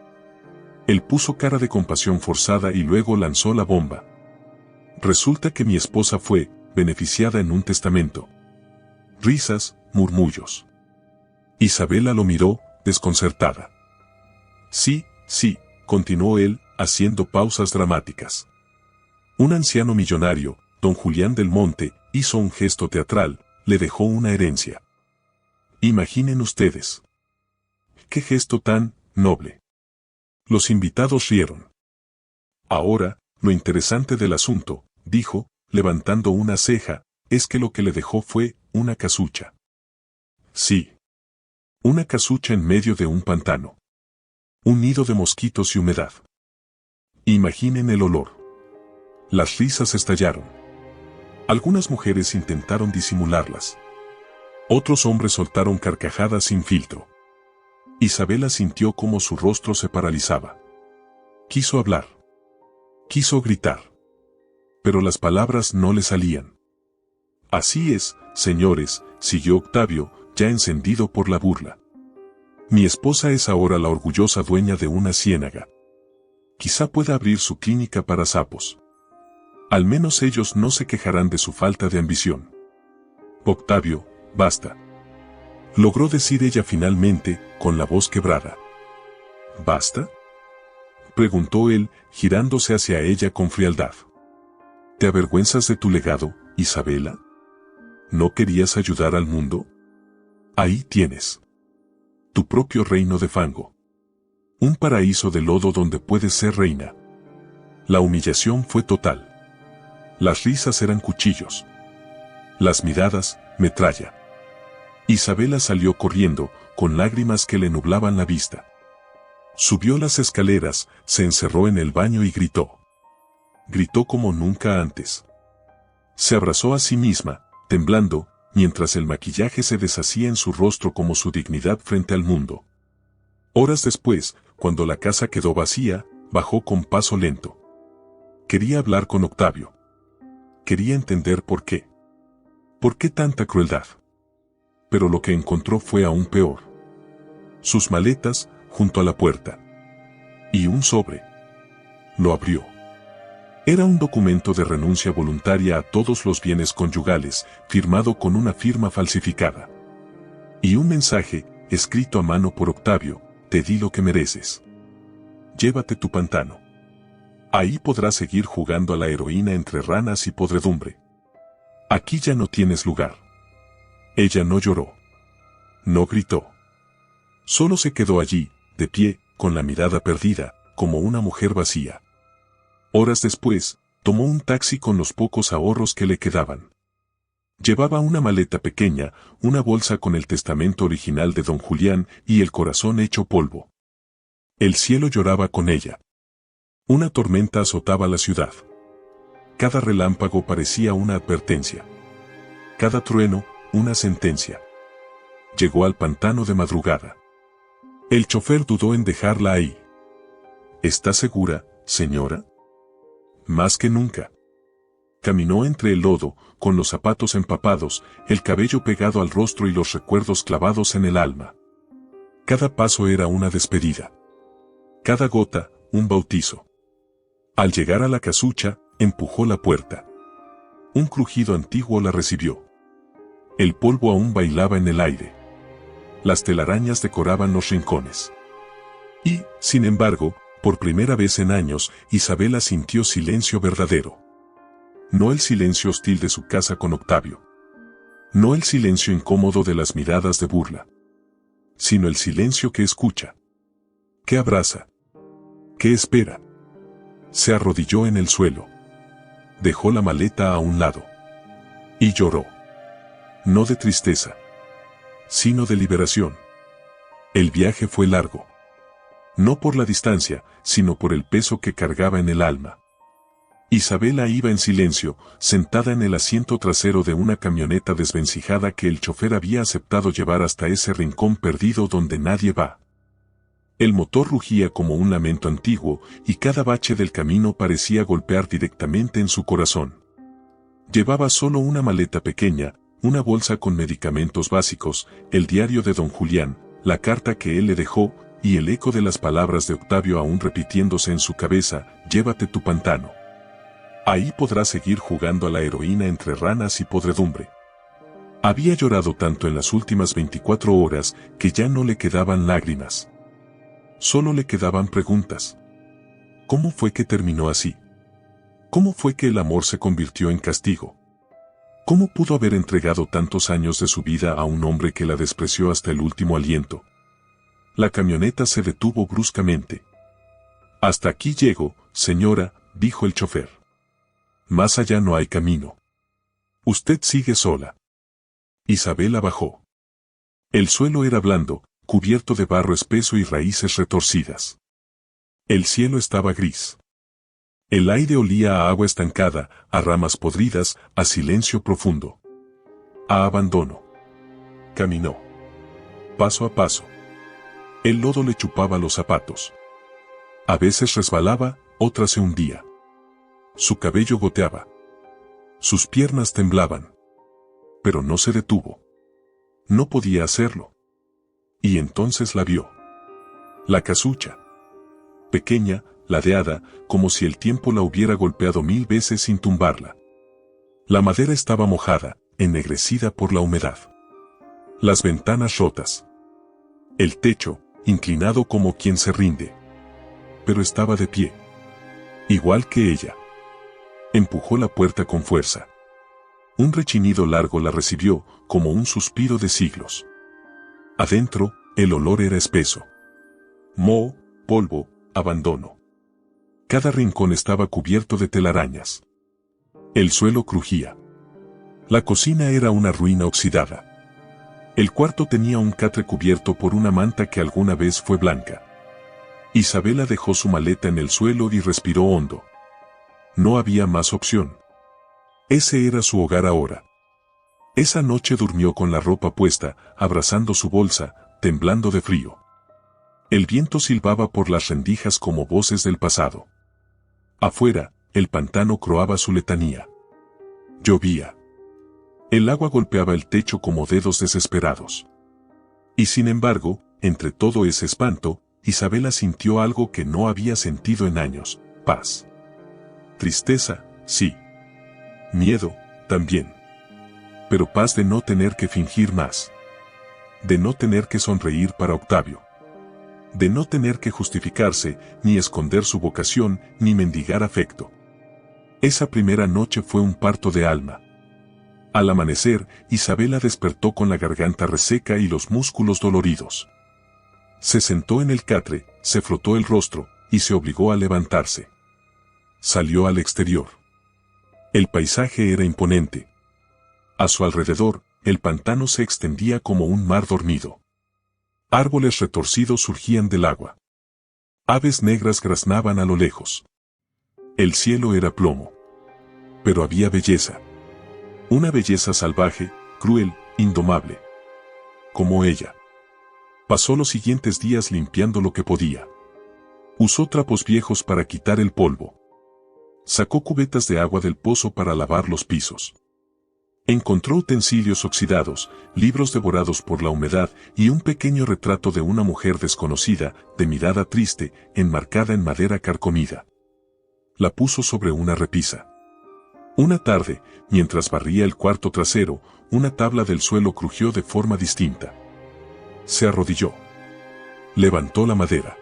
Él puso cara de compasión forzada y luego lanzó la bomba. «Resulta que mi esposa fue beneficiada en un testamento». Risas, murmullos. Isabela lo miró, desconcertada. «Sí, sí», continuó él, haciendo pausas dramáticas. «Un anciano millonario, don Julián del Monte, hizo un gesto teatral, le dejó una herencia. Imaginen ustedes. ¡Qué gesto tan noble!». Los invitados rieron. «Ahora, lo interesante del asunto», dijo, levantando una ceja, «es que lo que le dejó fue una casucha». «Sí. Una casucha en medio de un pantano. Un nido de mosquitos y humedad. Imaginen el olor». Las risas estallaron. Algunas mujeres intentaron disimularlas. Otros hombres soltaron carcajadas sin filtro. Isabela sintió cómo su rostro se paralizaba. Quiso hablar. Quiso gritar. Pero las palabras no le salían. «Así es, señores», siguió Octavio, ya encendido por la burla. «Mi esposa es ahora la orgullosa dueña de una ciénaga. Quizá pueda abrir su clínica para sapos. Al menos ellos no se quejarán de su falta de ambición». «Octavio, basta», logró decir ella finalmente, con la voz quebrada. «¿Basta?», preguntó él, girándose hacia ella con frialdad. «¿Te avergüenzas de tu legado, Isabela? ¿No querías ayudar al mundo? Ahí tienes. Tu propio reino de fango. Un paraíso de lodo donde puedes ser reina». La humillación fue total. Las risas eran cuchillos. Las miradas, metralla. Isabela salió corriendo, con lágrimas que le nublaban la vista. Subió las escaleras, se encerró en el baño y gritó. Gritó como nunca antes. Se abrazó a sí misma, temblando, mientras el maquillaje se deshacía en su rostro como su dignidad frente al mundo. Horas después, cuando la casa quedó vacía, bajó con paso lento. Quería hablar con Octavio. Quería entender por qué. ¿Por qué tanta crueldad? Pero lo que encontró fue aún peor. Sus maletas, junto a la puerta. Y un sobre. Lo abrió. Era un documento de renuncia voluntaria a todos los bienes conyugales, firmado con una firma falsificada. Y un mensaje, escrito a mano por Octavio: te di lo que mereces. Llévate tu pantano. Ahí podrás seguir jugando a la heroína entre ranas y podredumbre. Aquí ya no tienes lugar. Ella no lloró. No gritó. Solo se quedó allí, de pie, con la mirada perdida, como una mujer vacía. Horas después, tomó un taxi con los pocos ahorros que le quedaban. Llevaba una maleta pequeña, una bolsa con el testamento original de don Julián y el corazón hecho polvo. El cielo lloraba con ella. Una tormenta azotaba la ciudad. Cada relámpago parecía una advertencia. Cada trueno, una sentencia. Llegó al pantano de madrugada. El chofer dudó en dejarla ahí. ¿Está segura, señora? Más que nunca. Caminó entre el lodo, con los zapatos empapados, el cabello pegado al rostro y los recuerdos clavados en el alma. Cada paso era una despedida. Cada gota, un bautizo. Al llegar a la casucha, empujó la puerta. Un crujido antiguo la recibió. El polvo aún bailaba en el aire. Las telarañas decoraban los rincones. Y, sin embargo, por primera vez en años, Isabela sintió silencio verdadero. No el silencio hostil de su casa con Octavio. No el silencio incómodo de las miradas de burla. Sino el silencio que escucha. Que abraza. Que espera. Se arrodilló en el suelo. Dejó la maleta a un lado. Y lloró. No de tristeza. Sino de liberación. El viaje fue largo. No por la distancia, sino por el peso que cargaba en el alma. Isabela iba en silencio, sentada en el asiento trasero de una camioneta desvencijada que el chofer había aceptado llevar hasta ese rincón perdido donde nadie va. El motor rugía como un lamento antiguo, y cada bache del camino parecía golpear directamente en su corazón. Llevaba solo una maleta pequeña, una bolsa con medicamentos básicos, el diario de don Julián, la carta que él le dejó, y el eco de las palabras de Octavio aún repitiéndose en su cabeza: llévate tu pantano. Ahí podrás seguir jugando a la heroína entre ranas y podredumbre. Había llorado tanto en las últimas 24 horas que ya no le quedaban lágrimas. Solo le quedaban preguntas. ¿Cómo fue que terminó así? ¿Cómo fue que el amor se convirtió en castigo? ¿Cómo pudo haber entregado tantos años de su vida a un hombre que la despreció hasta el último aliento? La camioneta se detuvo bruscamente. Hasta aquí llego, señora, dijo el chofer. Más allá no hay camino. Usted sigue sola. Isabela bajó. El suelo era blando, cubierto de barro espeso y raíces retorcidas. El cielo estaba gris. El aire olía a agua estancada, a ramas podridas, a silencio profundo. A abandono. Caminó. Paso a paso. El lodo le chupaba los zapatos. A veces resbalaba, otras se hundía. Su cabello goteaba. Sus piernas temblaban. Pero no se detuvo. No podía hacerlo. Y entonces la vio. La casucha. Pequeña, ladeada, como si el tiempo la hubiera golpeado 1000 veces sin tumbarla. La madera estaba mojada, ennegrecida por la humedad. Las ventanas rotas. El techo, inclinado como quien se rinde. Pero estaba de pie. Igual que ella. Empujó la puerta con fuerza. Un rechinido largo la recibió, como un suspiro de siglos. Adentro, el olor era espeso. Moho, polvo, abandono. Cada rincón estaba cubierto de telarañas. El suelo crujía. La cocina era una ruina oxidada. El cuarto tenía un catre cubierto por una manta que alguna vez fue blanca. Isabela dejó su maleta en el suelo y respiró hondo. No había más opción. Ese era su hogar ahora. Esa noche durmió con la ropa puesta, abrazando su bolsa, temblando de frío. El viento silbaba por las rendijas como voces del pasado. Afuera, el pantano croaba su letanía. Llovía. El agua golpeaba el techo como dedos desesperados. Y sin embargo, entre todo ese espanto, Isabela sintió algo que no había sentido en años: paz. Tristeza, sí. Miedo, también. Pero paz de no tener que fingir más. de no tener que sonreír para Octavio, de no tener que justificarse, ni esconder su vocación, ni mendigar afecto. Esa primera noche fue un parto de alma. Al amanecer, Isabela despertó con la garganta reseca y los músculos doloridos. Se sentó en el catre, se frotó el rostro, y se obligó a levantarse. Salió al exterior. El paisaje era imponente. A su alrededor, el pantano se extendía como un mar dormido. Árboles retorcidos surgían del agua. Aves negras graznaban a lo lejos. El cielo era plomo. Pero había belleza. Una belleza salvaje, cruel, indomable. Como ella. Pasó los siguientes días limpiando lo que podía. Usó trapos viejos para quitar el polvo. Sacó cubetas de agua del pozo para lavar los pisos. Encontró utensilios oxidados, libros devorados por la humedad y un pequeño retrato de una mujer desconocida, de mirada triste, enmarcada en madera carcomida. La puso sobre una repisa. Una tarde, mientras barría el cuarto trasero, una tabla del suelo crujió de forma distinta. Se arrodilló. Levantó la madera.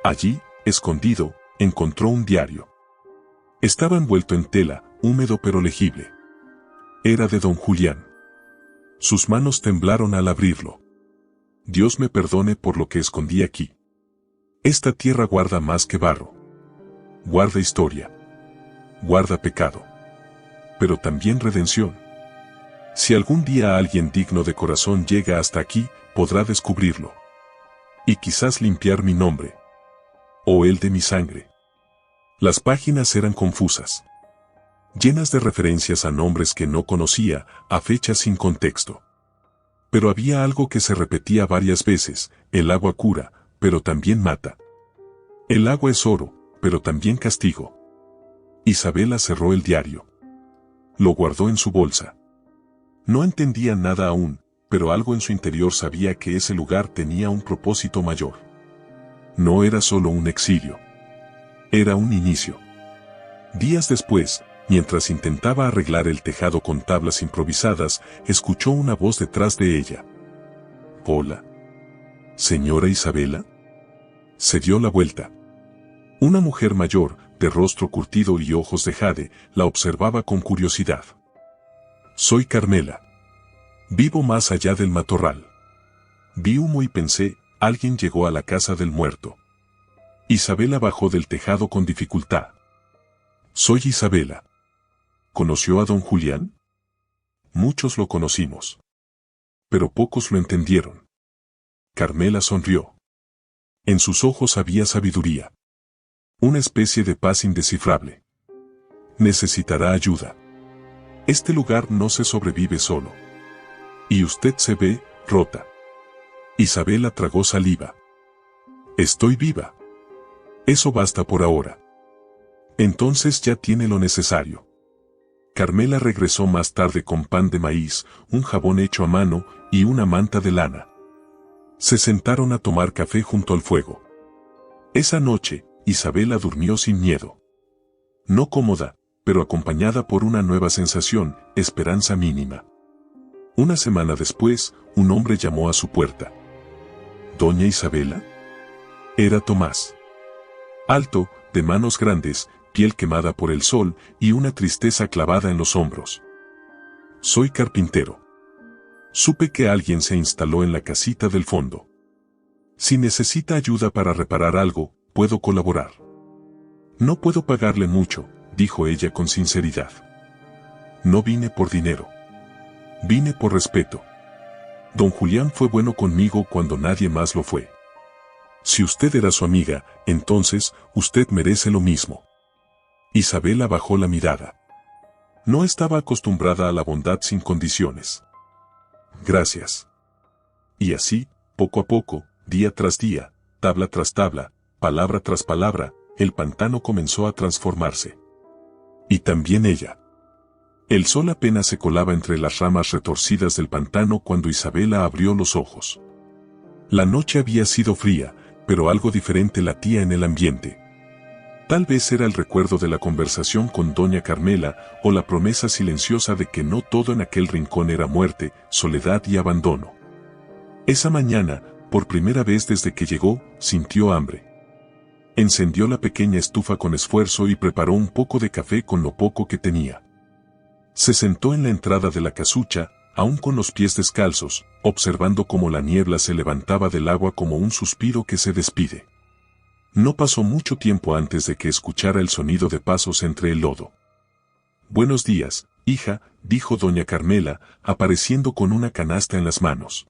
Allí, escondido, encontró un diario. Estaba envuelto en tela, húmedo pero legible. Era de don Julián. Sus manos temblaron al abrirlo. Dios me perdone por lo que escondí aquí. Esta tierra guarda más que barro. Guarda historia. Guarda pecado. Pero también redención. Si algún día alguien digno de corazón llega hasta aquí, podrá descubrirlo. Y quizás limpiar mi nombre. O el de mi sangre. Las páginas eran confusas. Llenas de referencias a nombres que no conocía, a fechas sin contexto. Pero había algo que se repetía varias veces: el agua cura, pero también mata. El agua es oro, pero también castigo. Isabela cerró el diario. Lo guardó en su bolsa. No entendía nada aún, pero algo en su interior sabía que ese lugar tenía un propósito mayor. No era solo un exilio. Era un inicio. Días después, mientras intentaba arreglar el tejado con tablas improvisadas, escuchó una voz detrás de ella. «Hola. ¿Señora Isabela?» Se dio la vuelta. Una mujer mayor, de rostro curtido y ojos de jade, la observaba con curiosidad. «Soy Carmela. Vivo más allá del matorral». Vi humo y pensé, alguien llegó a la casa del muerto. Isabela bajó del tejado con dificultad. «Soy Isabela». ¿Conoció a don Julián? Muchos lo conocimos. Pero pocos lo entendieron. Carmela sonrió. En sus ojos había sabiduría. Una especie de paz indescifrable. Necesitará ayuda. Este lugar no se sobrevive solo. Y usted se ve rota. Isabela tragó saliva. Estoy viva. Eso basta por ahora. Entonces ya tiene lo necesario. Carmela regresó más tarde con pan de maíz, un jabón hecho a mano y una manta de lana. Se sentaron a tomar café junto al fuego. Esa noche, Isabela durmió sin miedo. No cómoda, pero acompañada por una nueva sensación, esperanza mínima. Una semana después, un hombre llamó a su puerta. ¿Doña Isabela? Era Tomás. Alto, de manos grandes, piel quemada por el sol y una tristeza clavada en los hombros. Soy carpintero. Supe que alguien se instaló en la casita del fondo. Si necesita ayuda para reparar algo, puedo colaborar. No puedo pagarle mucho, dijo ella con sinceridad. No vine por dinero. Vine por respeto. Don Julián fue bueno conmigo cuando nadie más lo fue. Si usted era su amiga, entonces, usted merece lo mismo. Isabela bajó la mirada. No estaba acostumbrada a la bondad sin condiciones. Gracias. Y así, poco a poco, día tras día, tabla tras tabla, palabra tras palabra, el pantano comenzó a transformarse. Y también ella. El sol apenas se colaba entre las ramas retorcidas del pantano cuando Isabela abrió los ojos. La noche había sido fría, pero algo diferente latía en el ambiente. Tal vez era el recuerdo de la conversación con doña Carmela o la promesa silenciosa de que no todo en aquel rincón era muerte, soledad y abandono. Esa mañana, por primera vez desde que llegó, sintió hambre. Encendió la pequeña estufa con esfuerzo y preparó un poco de café con lo poco que tenía. Se sentó en la entrada de la casucha, aún con los pies descalzos, observando cómo la niebla se levantaba del agua como un suspiro que se despide. No pasó mucho tiempo antes de que escuchara el sonido de pasos entre el lodo. «Buenos días, hija», dijo doña Carmela, apareciendo con una canasta en las manos.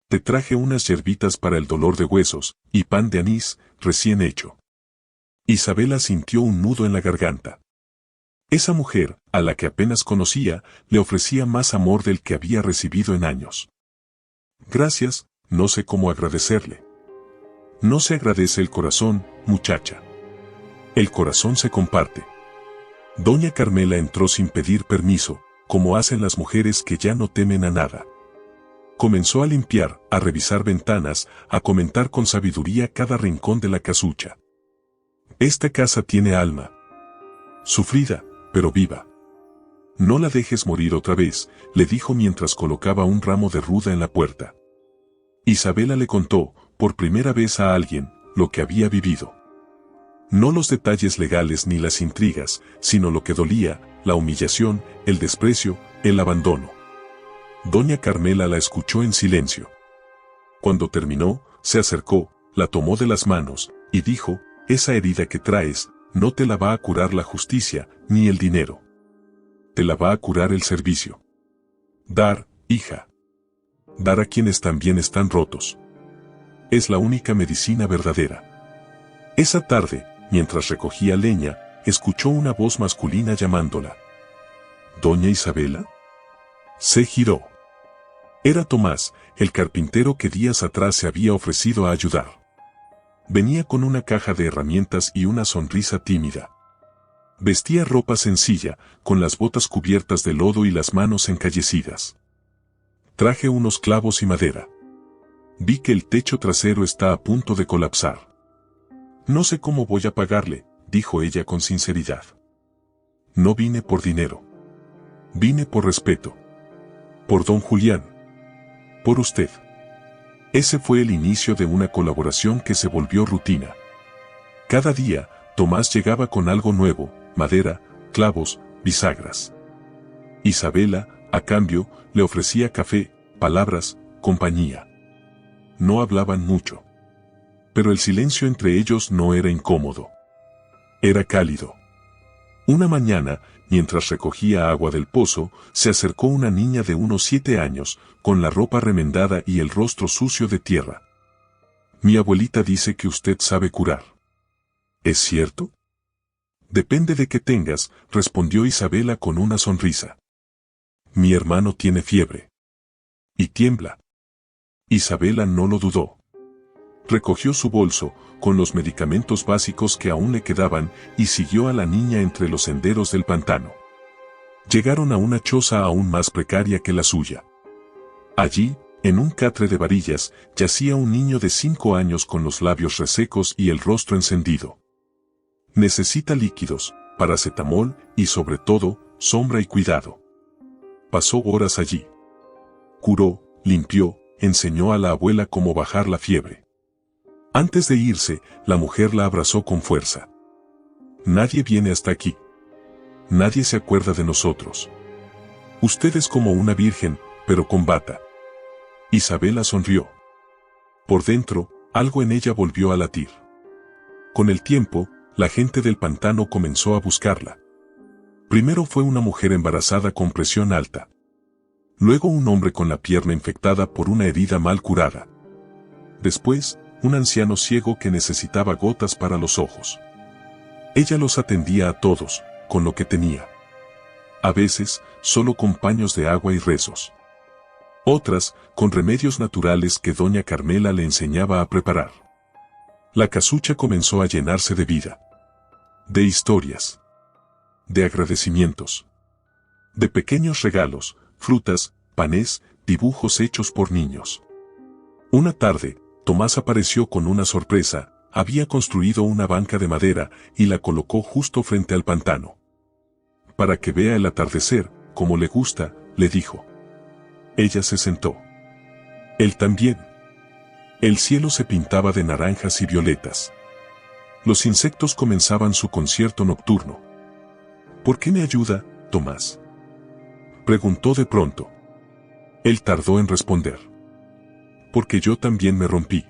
«Te traje unas yerbitas para el dolor de huesos, y pan de anís, recién hecho». Isabela sintió un nudo en la garganta. Esa mujer, a la que apenas conocía, le ofrecía más amor del que había recibido en años. «Gracias, no sé cómo agradecerle». «No se agradece el corazón, muchacha. El corazón se comparte». Doña Carmela entró sin pedir permiso, como hacen las mujeres que ya no temen a nada. Comenzó a limpiar, a revisar ventanas, a comentar con sabiduría cada rincón de la casucha. «Esta casa tiene alma. Sufrida, pero viva. No la dejes morir otra vez», le dijo mientras colocaba un ramo de ruda en la puerta. Isabela le contó, por primera vez a alguien, lo que había vivido. No los detalles legales ni las intrigas, sino lo que dolía, la humillación, el desprecio, el abandono. Doña Carmela la escuchó en silencio. Cuando terminó, se acercó, la tomó de las manos, y dijo: «Esa herida que traes, no te la va a curar la justicia, ni el dinero. Te la va a curar el servicio. Dar, hija. Dar a quienes también están rotos. Es la única medicina verdadera». Esa tarde, mientras recogía leña, escuchó una voz masculina llamándola. «¿Doña Isabela?». Se giró. Era Tomás, el carpintero que días atrás se había ofrecido a ayudar. Venía con una caja de herramientas y una sonrisa tímida. Vestía ropa sencilla, con las botas cubiertas de lodo y las manos encallecidas. «Traje unos clavos y madera. Vi que el techo trasero está a punto de colapsar. No sé cómo voy a pagarle», dijo ella con sinceridad. «No vine por dinero. Vine por respeto. Por don Julián. Por usted». Ese fue el inicio de una colaboración que se volvió rutina. Cada día, Tomás llegaba con algo nuevo: madera, clavos, bisagras. Isabela, a cambio, le ofrecía café, palabras, compañía. No hablaban mucho. Pero el silencio entre ellos no era incómodo. Era cálido. Una mañana, mientras recogía agua del pozo, se acercó una niña de unos 7 años, con la ropa remendada y el rostro sucio de tierra. «Mi abuelita dice que usted sabe curar. ¿Es cierto?». «Depende de qué tengas», respondió Isabela con una sonrisa. «Mi hermano tiene fiebre. Y tiembla». Isabela no lo dudó. Recogió su bolso, con los medicamentos básicos que aún le quedaban, y siguió a la niña entre los senderos del pantano. Llegaron a una choza aún más precaria que la suya. Allí, en un catre de varillas, yacía un niño de 5 años con los labios resecos y el rostro encendido. «Necesita líquidos, paracetamol y sobre todo, sombra y cuidado». Pasó horas allí. Curó, limpió, enseñó a la abuela cómo bajar la fiebre. Antes de irse, la mujer la abrazó con fuerza. «Nadie viene hasta aquí. Nadie se acuerda de nosotros. Usted es como una virgen, pero con bata». Isabela sonrió. Por dentro, algo en ella volvió a latir. Con el tiempo, la gente del pantano comenzó a buscarla. Primero fue una mujer embarazada con presión alta. Luego un hombre con la pierna infectada por una herida mal curada. Después, un anciano ciego que necesitaba gotas para los ojos. Ella los atendía a todos, con lo que tenía. A veces, solo con paños de agua y rezos. Otras, con remedios naturales que doña Carmela le enseñaba a preparar. La casucha comenzó a llenarse de vida. De historias. De agradecimientos. De pequeños regalos, frutas, panes, dibujos hechos por niños. Una tarde, Tomás apareció con una sorpresa: había construido una banca de madera y la colocó justo frente al pantano. «Para que vea el atardecer, como le gusta», le dijo. Ella se sentó. Él también. El cielo se pintaba de naranjas y violetas. Los insectos comenzaban su concierto nocturno. ¿Por qué me ayuda, Tomás?, preguntó de pronto. Él tardó en responder. Porque yo también me rompí.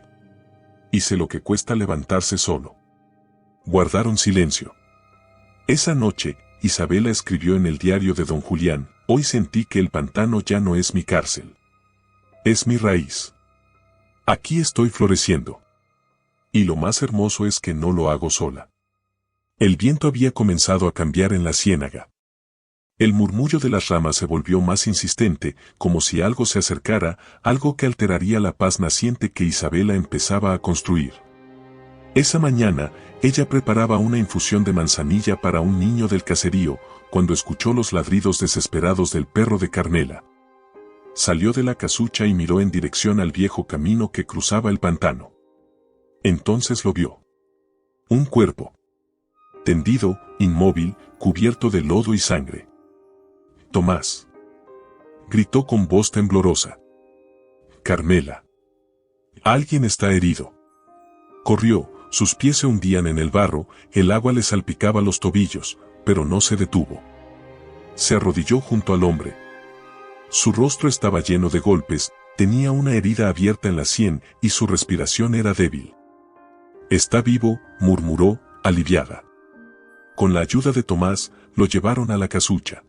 Y sé lo que cuesta levantarse solo. Guardaron silencio. Esa noche, Isabela escribió en el diario de don Julián: hoy sentí que el pantano ya no es mi cárcel. Es mi raíz. Aquí estoy floreciendo. Y lo más hermoso es que no lo hago sola. El viento había comenzado a cambiar en la ciénaga. El murmullo de las ramas se volvió más insistente, como si algo se acercara, algo que alteraría la paz naciente que Isabela empezaba a construir. Esa mañana, ella preparaba una infusión de manzanilla para un niño del caserío, cuando escuchó los ladridos desesperados del perro de Carmela. Salió de la casucha y miró en dirección al viejo camino que cruzaba el pantano. Entonces lo vio. Un cuerpo. Tendido, inmóvil, cubierto de lodo y sangre. Tomás. Gritó con voz temblorosa. Carmela. Alguien está herido. Corrió, sus pies se hundían en el barro, el agua le salpicaba los tobillos, pero no se detuvo. Se arrodilló junto al hombre. Su rostro estaba lleno de golpes, tenía una herida abierta en la sien y su respiración era débil. Está vivo, murmuró, aliviada. Con la ayuda de Tomás, lo llevaron a la casucha.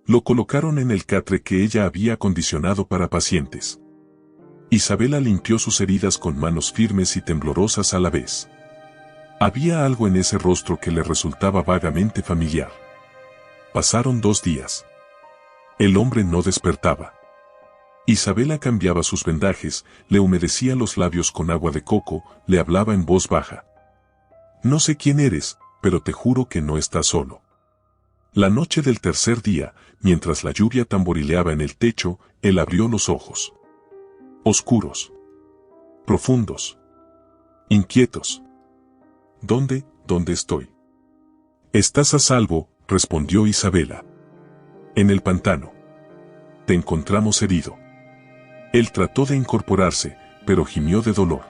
Lo colocaron en el catre que ella había acondicionado para pacientes. Isabela limpió sus heridas con manos firmes y temblorosas a la vez. Había algo en ese rostro que le resultaba vagamente familiar. Pasaron 2 días. El hombre no despertaba. Isabela cambiaba sus vendajes, le humedecía los labios con agua de coco, le hablaba en voz baja. No sé quién eres, pero te juro que no estás solo. La noche del tercer día, mientras la lluvia tamborileaba en el techo, él abrió los ojos. Oscuros. Profundos. Inquietos. ¿Dónde estoy? Estás a salvo, respondió Isabela. En el pantano. Te encontramos herido. Él trató de incorporarse, pero gimió de dolor.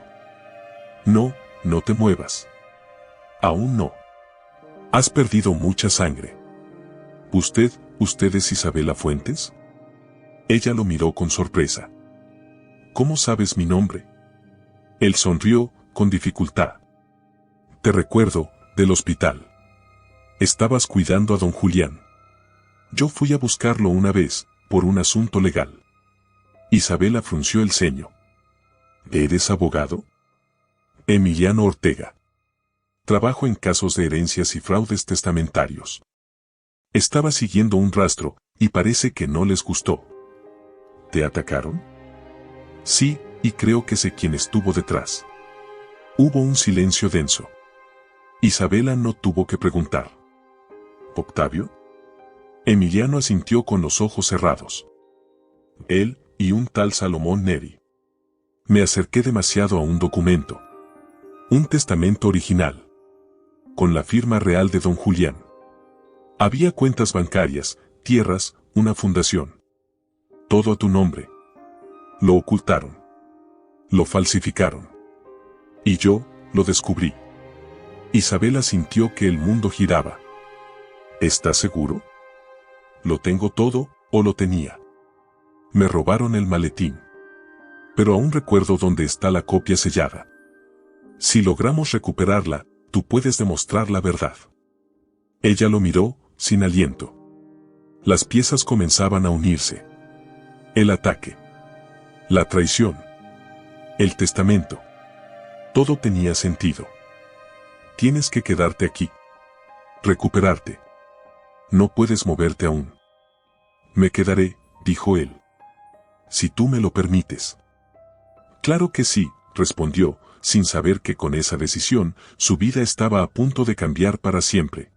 No te muevas. Aún no. Has perdido mucha sangre. ¿Usted es Isabela Fuentes? Ella lo miró con sorpresa. ¿Cómo sabes mi nombre? Él sonrió, con dificultad. Te recuerdo, del hospital. Estabas cuidando a don Julián. Yo fui a buscarlo una vez, por un asunto legal. Isabela frunció el ceño. ¿Eres abogado? Emiliano Ortega. Trabajo en casos de herencias y fraudes testamentarios. Estaba siguiendo un rastro, y parece que no les gustó. ¿Te atacaron? Sí, y creo que sé quién estuvo detrás. Hubo un silencio denso. Isabela no tuvo que preguntar. ¿Octavio? Emiliano asintió con los ojos cerrados. Él, y un tal Salomón Neri. Me acerqué demasiado a un documento. Un testamento original. Con la firma real de don Julián. Había cuentas bancarias, tierras, una fundación. Todo a tu nombre. Lo ocultaron. Lo falsificaron. Y yo, lo descubrí. Isabela sintió que el mundo giraba. ¿Estás seguro? ¿Lo tengo todo, o lo tenía? Me robaron el maletín. Pero aún recuerdo dónde está la copia sellada. Si logramos recuperarla, tú puedes demostrar la verdad. Ella lo miró, sin aliento. Las piezas comenzaban a unirse. El ataque. La traición. El testamento. Todo tenía sentido. Tienes que quedarte aquí. Recuperarte. No puedes moverte aún. Me quedaré, dijo él. Si tú me lo permites. Claro que sí, respondió, sin saber que con esa decisión, su vida estaba a punto de cambiar para siempre.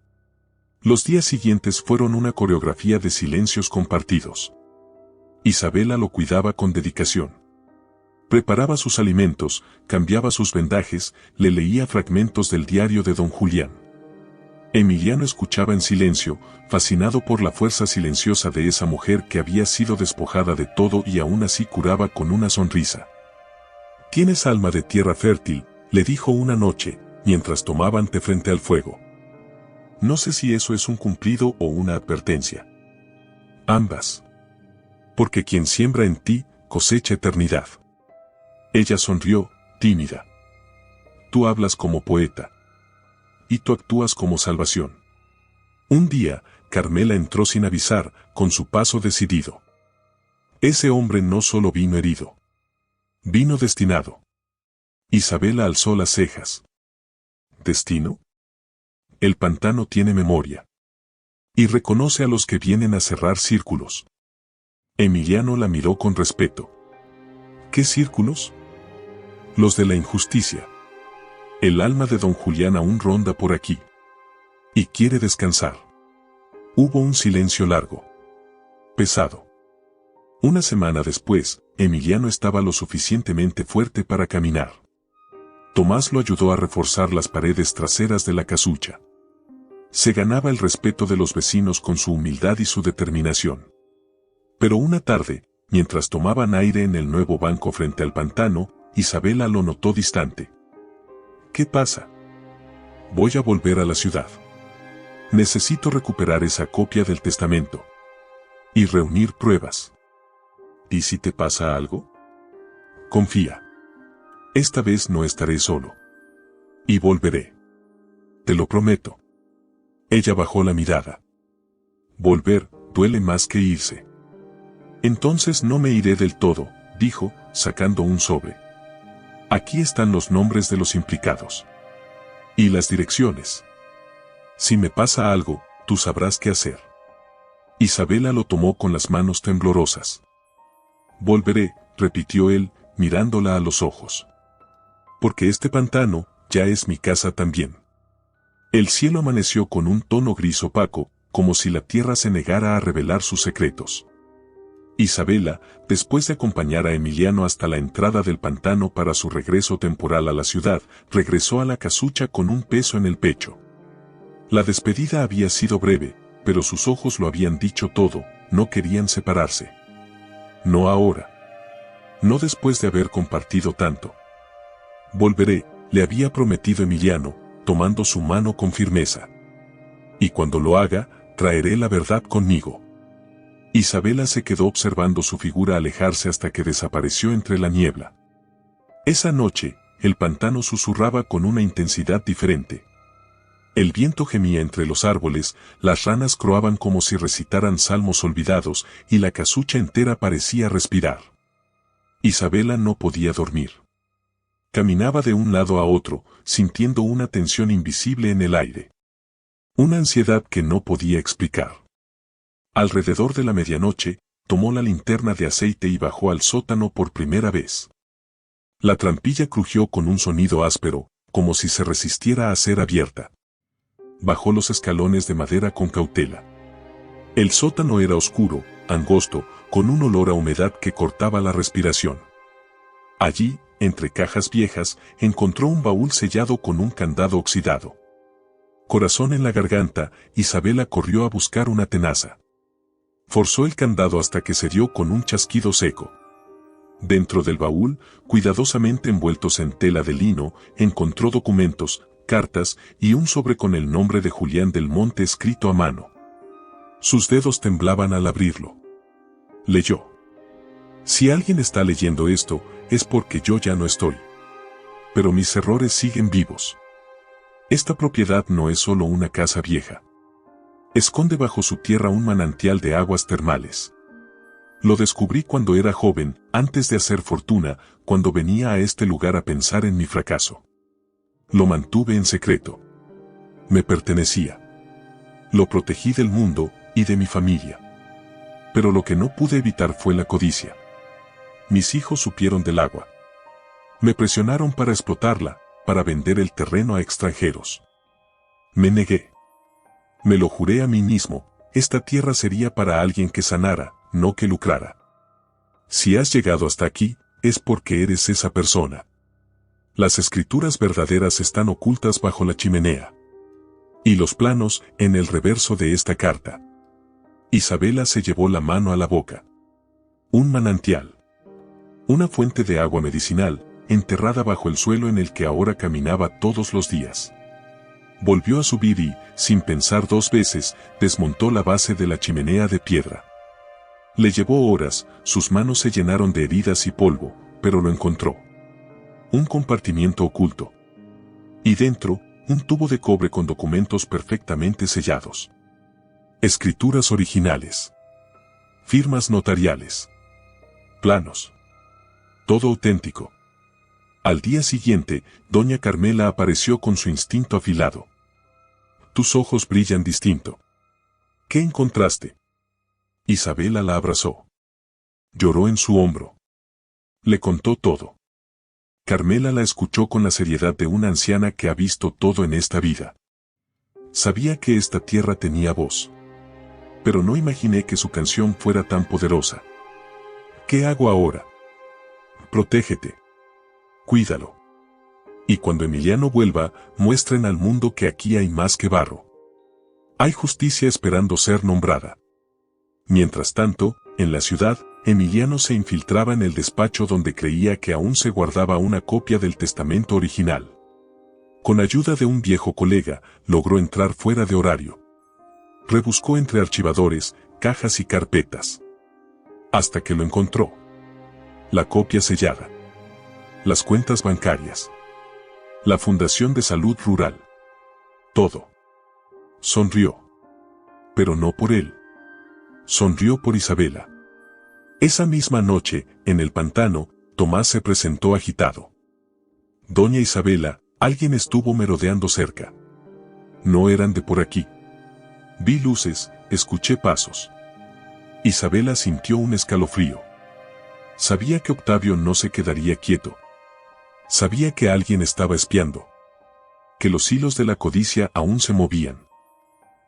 Los días siguientes fueron una coreografía de silencios compartidos. Isabela lo cuidaba con dedicación. Preparaba sus alimentos, cambiaba sus vendajes, le leía fragmentos del diario de don Julián. Emiliano escuchaba en silencio, fascinado por la fuerza silenciosa de esa mujer que había sido despojada de todo y aún así curaba con una sonrisa. «Tienes alma de tierra fértil», le dijo una noche, mientras tomaban té frente al fuego. «No sé si eso es un cumplido o una advertencia». «Ambas. Porque quien siembra en ti, cosecha eternidad». Ella sonrió, tímida. «Tú hablas como poeta. Y tú actúas como salvación». Un día, Carmela entró sin avisar, con su paso decidido. Ese hombre no solo vino herido. Vino destinado. Isabela alzó las cejas. ¿Destino? El pantano tiene memoria. Y reconoce a los que vienen a cerrar círculos. Emiliano la miró con respeto. ¿Qué círculos? Los de la injusticia. El alma de don Julián aún ronda por aquí. Y quiere descansar. Hubo un silencio largo. Pesado. Una semana después, Emiliano estaba lo suficientemente fuerte para caminar. Tomás lo ayudó a reforzar las paredes traseras de la casucha. Se ganaba el respeto de los vecinos con su humildad y su determinación. Pero una tarde, mientras tomaban aire en el nuevo banco frente al pantano, Isabela lo notó distante. ¿Qué pasa? Voy a volver a la ciudad. Necesito recuperar esa copia del testamento. Y reunir pruebas. ¿Y si te pasa algo? Confía. Esta vez no estaré solo. Y volveré. Te lo prometo. Ella bajó la mirada. Volver duele más que irse. Entonces no me iré del todo, dijo, sacando un sobre. Aquí están los nombres de los implicados. Y las direcciones. Si me pasa algo, tú sabrás qué hacer. Isabela lo tomó con las manos temblorosas. Volveré, repitió él, mirándola a los ojos. Porque este pantano, ya es mi casa también. El cielo amaneció con un tono gris opaco, como si la tierra se negara a revelar sus secretos. Isabela, después de acompañar a Emiliano hasta la entrada del pantano para su regreso temporal a la ciudad, regresó a la casucha con un peso en el pecho. La despedida había sido breve, pero sus ojos lo habían dicho todo, no querían separarse. No ahora. No después de haber compartido tanto. Volveré, le había prometido Emiliano, tomando su mano con firmeza. Y cuando lo haga, traeré la verdad conmigo. Isabela se quedó observando su figura alejarse hasta que desapareció entre la niebla. Esa noche, el pantano susurraba con una intensidad diferente. El viento gemía entre los árboles, las ranas croaban como si recitaran salmos olvidados, y la casucha entera parecía respirar. Isabela no podía dormir. Caminaba de un lado a otro, sintiendo una tensión invisible en el aire. Una ansiedad que no podía explicar. Alrededor de la medianoche, tomó la linterna de aceite y bajó al sótano por primera vez. La trampilla crujió con un sonido áspero, como si se resistiera a ser abierta. Bajó los escalones de madera con cautela. El sótano era oscuro, angosto, con un olor a humedad que cortaba la respiración. Allí, entre cajas viejas, encontró un baúl sellado con un candado oxidado. Corazón en la garganta, Isabela corrió a buscar una tenaza. Forzó el candado hasta que se dio con un chasquido seco. Dentro del baúl, cuidadosamente envueltos en tela de lino, encontró documentos, cartas y un sobre con el nombre de Julián del Monte escrito a mano. Sus dedos temblaban al abrirlo. Leyó. Si alguien está leyendo esto, es porque yo ya no estoy. Pero mis errores siguen vivos. Esta propiedad no es solo una casa vieja. Esconde bajo su tierra un manantial de aguas termales. Lo descubrí cuando era joven, antes de hacer fortuna, cuando venía a este lugar a pensar en mi fracaso. Lo mantuve en secreto. Me pertenecía. Lo protegí del mundo y de mi familia. Pero lo que no pude evitar fue la codicia. Mis hijos supieron del agua. Me presionaron para explotarla, para vender el terreno a extranjeros. Me negué. Me lo juré a mí mismo, esta tierra sería para alguien que sanara, no que lucrara. Si has llegado hasta aquí, es porque eres esa persona. Las escrituras verdaderas están ocultas bajo la chimenea. Y los planos en el reverso de esta carta. Isabela se llevó la mano a la boca. Un manantial. Una fuente de agua medicinal, enterrada bajo el suelo en el que ahora caminaba todos los días. Volvió a subir y, sin pensar dos veces, desmontó la base de la chimenea de piedra. Le llevó horas, sus manos se llenaron de heridas y polvo, pero lo encontró. Un compartimiento oculto. Y dentro, un tubo de cobre con documentos perfectamente sellados. Escrituras originales. Firmas notariales. Planos. Todo auténtico. Al día siguiente, doña Carmela apareció con su instinto afilado. Tus ojos brillan distinto. ¿Qué encontraste? Isabela la abrazó. Lloró en su hombro. Le contó todo. Carmela la escuchó con la seriedad de una anciana que ha visto todo en esta vida. Sabía que esta tierra tenía voz. Pero no imaginé que su canción fuera tan poderosa. ¿Qué hago ahora? Protégete. Cuídalo. Y cuando Emiliano vuelva, muestren al mundo que aquí hay más que barro. Hay justicia esperando ser nombrada. Mientras tanto, en la ciudad, Emiliano se infiltraba en el despacho donde creía que aún se guardaba una copia del testamento original. Con ayuda de un viejo colega, logró entrar fuera de horario. Rebuscó entre archivadores, cajas y carpetas. Hasta que lo encontró. La copia sellada. Las cuentas bancarias. La Fundación de Salud Rural. Todo. Sonrió. Pero no por él. Sonrió por Isabela. Esa misma noche, en el pantano, Tomás se presentó agitado. Doña Isabela, alguien estuvo merodeando cerca. No eran de por aquí. Vi luces, escuché pasos. Isabela sintió un escalofrío. Sabía que Octavio no se quedaría quieto. Sabía que alguien estaba espiando. Que los hilos de la codicia aún se movían.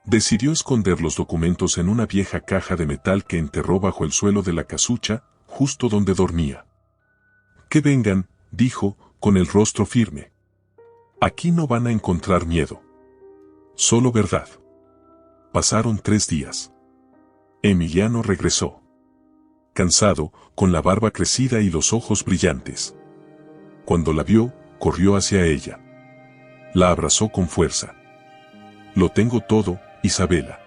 Decidió esconder los documentos en una vieja caja de metal que enterró bajo el suelo de la casucha, justo donde dormía. Que vengan, dijo, con el rostro firme. Aquí no van a encontrar miedo. Solo verdad. Pasaron 3 días. Emiliano regresó. Cansado, con la barba crecida y los ojos brillantes. Cuando la vio, corrió hacia ella. La abrazó con fuerza. Lo tengo todo, Isabela.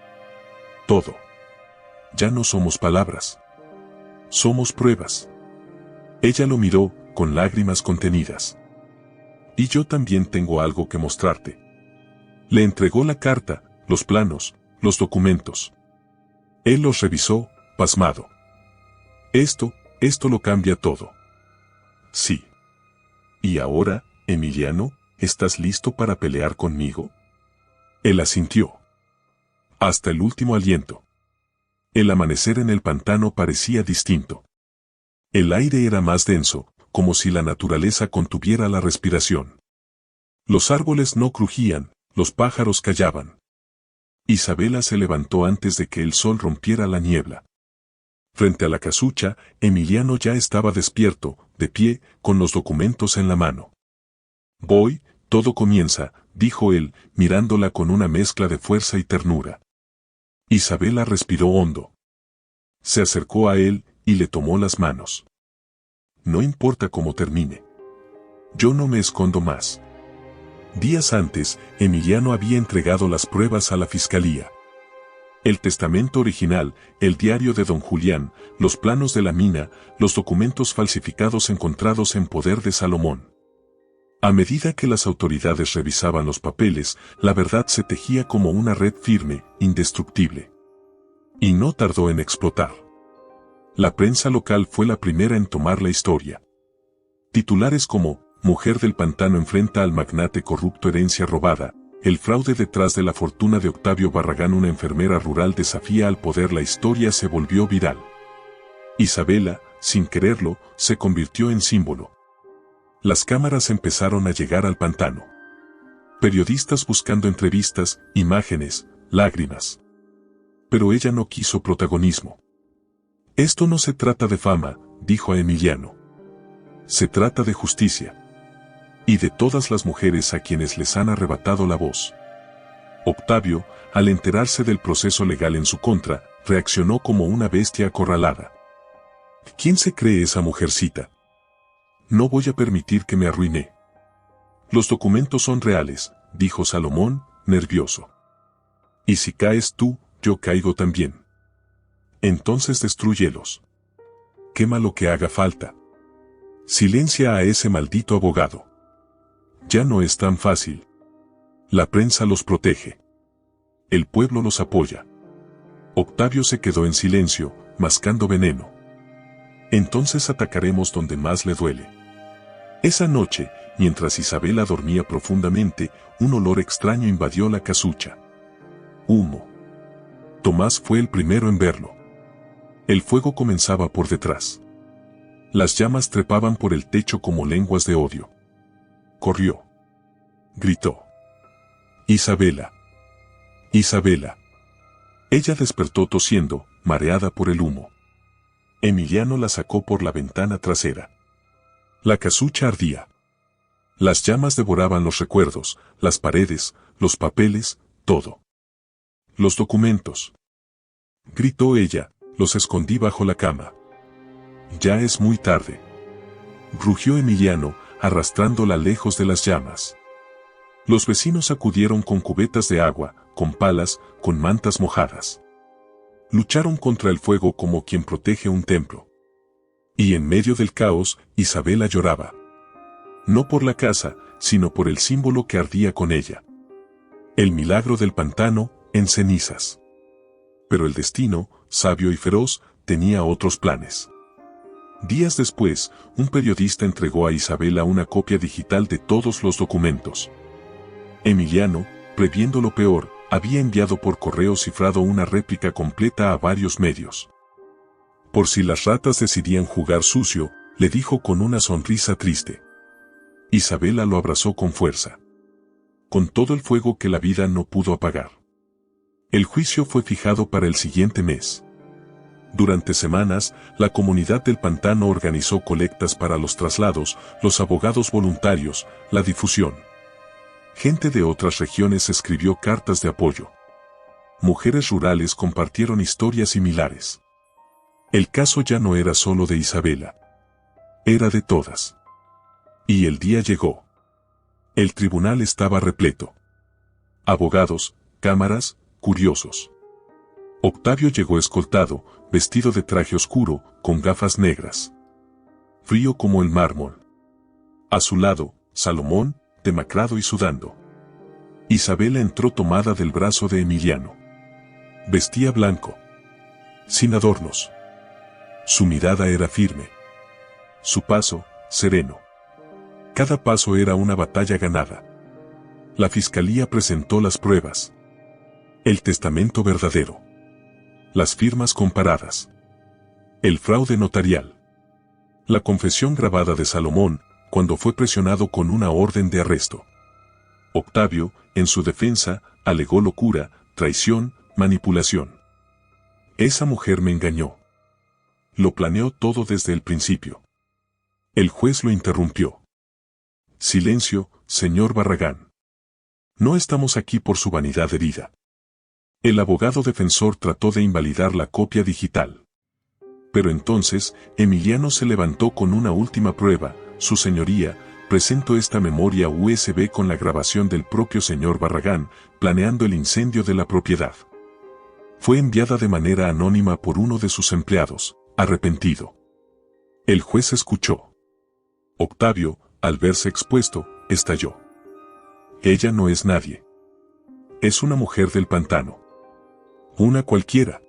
Todo. Ya no somos palabras. Somos pruebas. Ella lo miró, con lágrimas contenidas. Y yo también tengo algo que mostrarte. Le entregó la carta, los planos, los documentos. Él los revisó, pasmado. Esto lo cambia todo. Sí. ¿Y ahora, Emiliano, estás listo para pelear conmigo? Él asintió. Hasta el último aliento. El amanecer en el pantano parecía distinto. El aire era más denso, como si la naturaleza contuviera la respiración. Los árboles no crujían, los pájaros callaban. Isabela se levantó antes de que el sol rompiera la niebla. Frente a la casucha, Emiliano ya estaba despierto, de pie, con los documentos en la mano. Voy, todo comienza, dijo él, mirándola con una mezcla de fuerza y ternura. Isabela respiró hondo. Se acercó a él, y le tomó las manos. No importa cómo termine. Yo no me escondo más. Días antes, Emiliano había entregado las pruebas a la fiscalía. El testamento original, el diario de don Julián, los planos de la mina, los documentos falsificados encontrados en poder de Salomón. A medida que las autoridades revisaban los papeles, la verdad se tejía como una red firme, indestructible. Y no tardó en explotar. La prensa local fue la primera en tomar la historia. Titulares como, Mujer del Pantano enfrenta al magnate corrupto, herencia robada, el fraude detrás de la fortuna de Octavio Barragán, una enfermera rural desafía al poder. La historia se volvió viral. Isabela, sin quererlo, se convirtió en símbolo. Las cámaras empezaron a llegar al pantano. Periodistas buscando entrevistas, imágenes, lágrimas. Pero ella no quiso protagonismo. Esto no se trata de fama, dijo a Emiliano. Se trata de justicia. Y de todas las mujeres a quienes les han arrebatado la voz. Octavio, al enterarse del proceso legal en su contra, reaccionó como una bestia acorralada. ¿Quién se cree esa mujercita? No voy a permitir que me arruine. Los documentos son reales, dijo Salomón, nervioso. Y si caes tú, yo caigo también. Entonces destrúyelos. Quema lo que haga falta. Silencia a ese maldito abogado. Ya no es tan fácil. La prensa los protege. El pueblo los apoya. Octavio se quedó en silencio, mascando veneno. Entonces atacaremos donde más le duele. Esa noche, mientras Isabela dormía profundamente, un olor extraño invadió la casucha. Humo. Tomás fue el primero en verlo. El fuego comenzaba por detrás. Las llamas trepaban por el techo como lenguas de odio. Corrió. Gritó. Isabela. Isabela. Ella despertó tosiendo, mareada por el humo. Emiliano la sacó por la ventana trasera. La casucha ardía. Las llamas devoraban los recuerdos, las paredes, los papeles, todo. Los documentos. Gritó ella, los escondí bajo la cama. Ya es muy tarde. Rugió Emiliano, arrastrándola lejos de las llamas. Los vecinos acudieron con cubetas de agua, con palas, con mantas mojadas. Lucharon contra el fuego como quien protege un templo. Y en medio del caos, Isabela lloraba. No por la casa, sino por el símbolo que ardía con ella. El milagro del pantano, en cenizas. Pero el destino, sabio y feroz, tenía otros planes. Días después, un periodista entregó a Isabela una copia digital de todos los documentos. Emiliano, previendo lo peor, había enviado por correo cifrado una réplica completa a varios medios. Por si las ratas decidían jugar sucio, le dijo con una sonrisa triste. Isabela lo abrazó con fuerza. Con todo el fuego que la vida no pudo apagar. El juicio fue fijado para el siguiente mes. Durante semanas, la comunidad del pantano organizó colectas para los traslados, los abogados voluntarios, la difusión. Gente de otras regiones escribió cartas de apoyo. Mujeres rurales compartieron historias similares. El caso ya no era solo de Isabela. Era de todas. Y el día llegó. El tribunal estaba repleto. Abogados, cámaras, curiosos. Octavio llegó escoltado, vestido de traje oscuro, con gafas negras. Frío como el mármol. A su lado, Salomón, demacrado y sudando. Isabela entró tomada del brazo de Emiliano. Vestía blanco. Sin adornos. Su mirada era firme. Su paso, sereno. Cada paso era una batalla ganada. La fiscalía presentó las pruebas. El testamento verdadero. Las firmas comparadas. El fraude notarial. La confesión grabada de Salomón, cuando fue presionado con una orden de arresto. Octavio, en su defensa, alegó locura, traición, manipulación. Esa mujer me engañó. Lo planeó todo desde el principio. El juez lo interrumpió. Silencio, señor Barragán. No estamos aquí por su vanidad herida. El abogado defensor trató de invalidar la copia digital. Pero entonces, Emiliano se levantó con una última prueba. Su señoría, presento esta memoria USB con la grabación del propio señor Barragán, planeando el incendio de la propiedad. Fue enviada de manera anónima por uno de sus empleados, arrepentido. El juez escuchó. Octavio, al verse expuesto, estalló. Ella no es nadie. Es una mujer del pantano. Una cualquiera.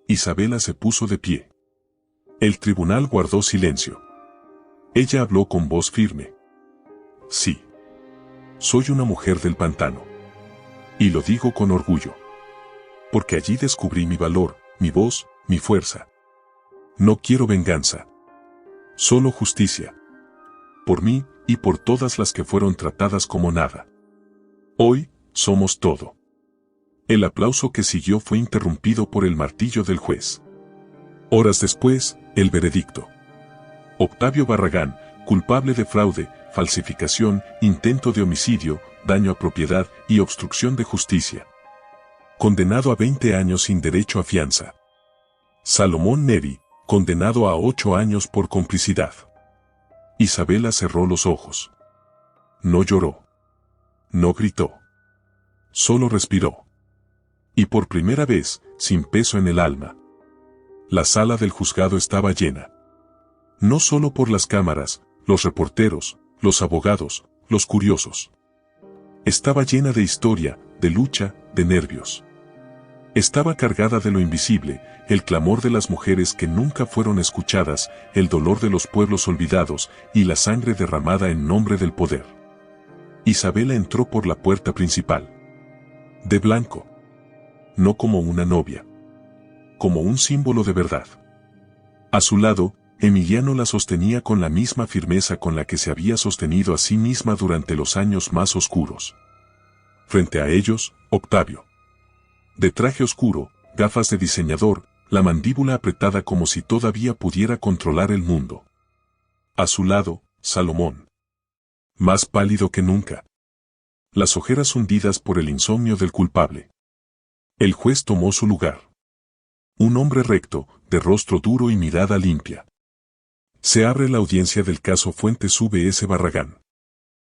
Isabela se puso de pie. El tribunal guardó silencio. Ella habló con voz firme. Sí. Soy una mujer del pantano. Y lo digo con orgullo. Porque allí descubrí mi valor, mi voz, mi fuerza. No quiero venganza. Solo justicia. Por mí, y por todas las que fueron tratadas como nada. Hoy, somos todo. El aplauso que siguió fue interrumpido por el martillo del juez. Horas después, el veredicto. Octavio Barragán, culpable de fraude, falsificación, intento de homicidio, daño a propiedad y obstrucción de justicia. Condenado a 20 años sin derecho a fianza. Salomón Neri, condenado a 8 años por complicidad. Isabela cerró los ojos. No lloró. No gritó. Solo respiró. Y por primera vez, sin peso en el alma. La sala del juzgado estaba llena. No solo por las cámaras, los reporteros, los abogados, los curiosos. Estaba llena de historia, de lucha, de nervios. Estaba cargada de lo invisible, el clamor de las mujeres que nunca fueron escuchadas, el dolor de los pueblos olvidados y la sangre derramada en nombre del poder. Isabela entró por la puerta principal. De blanco. No como una novia. Como un símbolo de verdad. A su lado, Emiliano la sostenía con la misma firmeza con la que se había sostenido a sí misma durante los años más oscuros. Frente a ellos, Octavio. De traje oscuro, gafas de diseñador, la mandíbula apretada como si todavía pudiera controlar el mundo. A su lado, Salomón. Más pálido que nunca. Las ojeras hundidas por el insomnio del culpable. El juez tomó su lugar. Un hombre recto, de rostro duro y mirada limpia. Se abre la audiencia del caso Fuentes V.S. Barragán.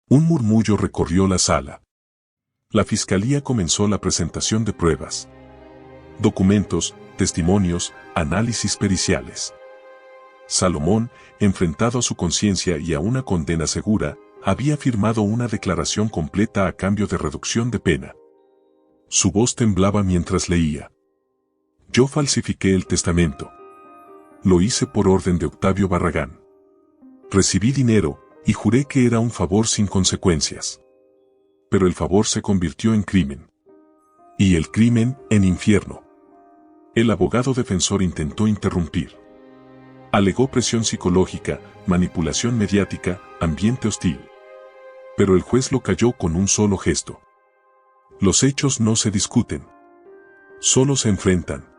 Un murmullo recorrió la sala. La fiscalía comenzó la presentación de pruebas. Documentos, testimonios, análisis periciales. Salomón, enfrentado a su conciencia y a una condena segura, había firmado una declaración completa a cambio de reducción de pena. Su voz temblaba mientras leía. Yo falsifiqué el testamento. Lo hice por orden de Octavio Barragán. Recibí dinero, y juré que era un favor sin consecuencias. Pero el favor se convirtió en crimen. Y el crimen en infierno. El abogado defensor intentó interrumpir. Alegó presión psicológica, manipulación mediática, ambiente hostil. Pero el juez lo calló con un solo gesto. Los hechos no se discuten. Solo se enfrentan.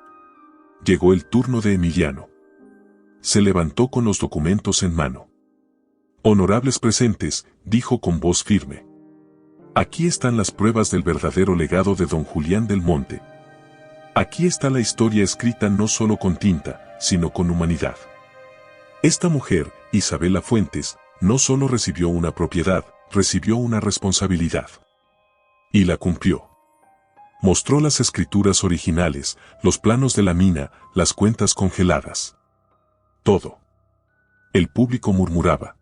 Llegó el turno de Emiliano. Se levantó con los documentos en mano. Honorables presentes, dijo con voz firme. Aquí están las pruebas del verdadero legado de don Julián del Monte. Aquí está la historia escrita no solo con tinta, sino con humanidad. Esta mujer, Isabela Fuentes, no solo recibió una propiedad, recibió una responsabilidad. Y la cumplió. Mostró las escrituras originales, los planos de la mina, las cuentas congeladas. Todo. El público murmuraba.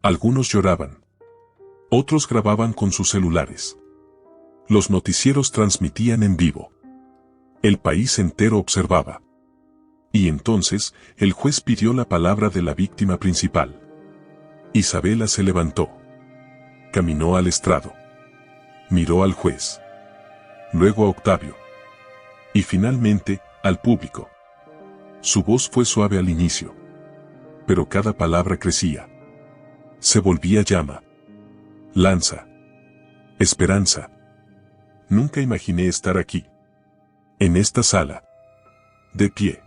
Algunos lloraban. Otros grababan con sus celulares. Los noticieros transmitían en vivo. El país entero observaba. Y entonces, el juez pidió la palabra de la víctima principal. Isabela se levantó. Caminó al estrado. Miró al juez. Luego a Octavio. Y finalmente, al público. Su voz fue suave al inicio. Pero cada palabra crecía. Se volvía llama. Lanza. Esperanza. Nunca imaginé estar aquí. En esta sala. De pie.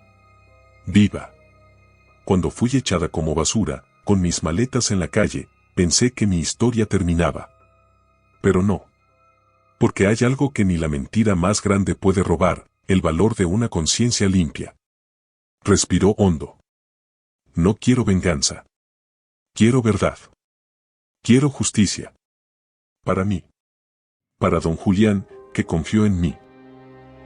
Viva. Cuando fui echada como basura, con mis maletas en la calle, pensé que mi historia terminaba. Pero no. Porque hay algo que ni la mentira más grande puede robar, el valor de una conciencia limpia. Respiró hondo. No quiero venganza. Quiero verdad. Quiero justicia. Para mí. Para don Julián, que confió en mí.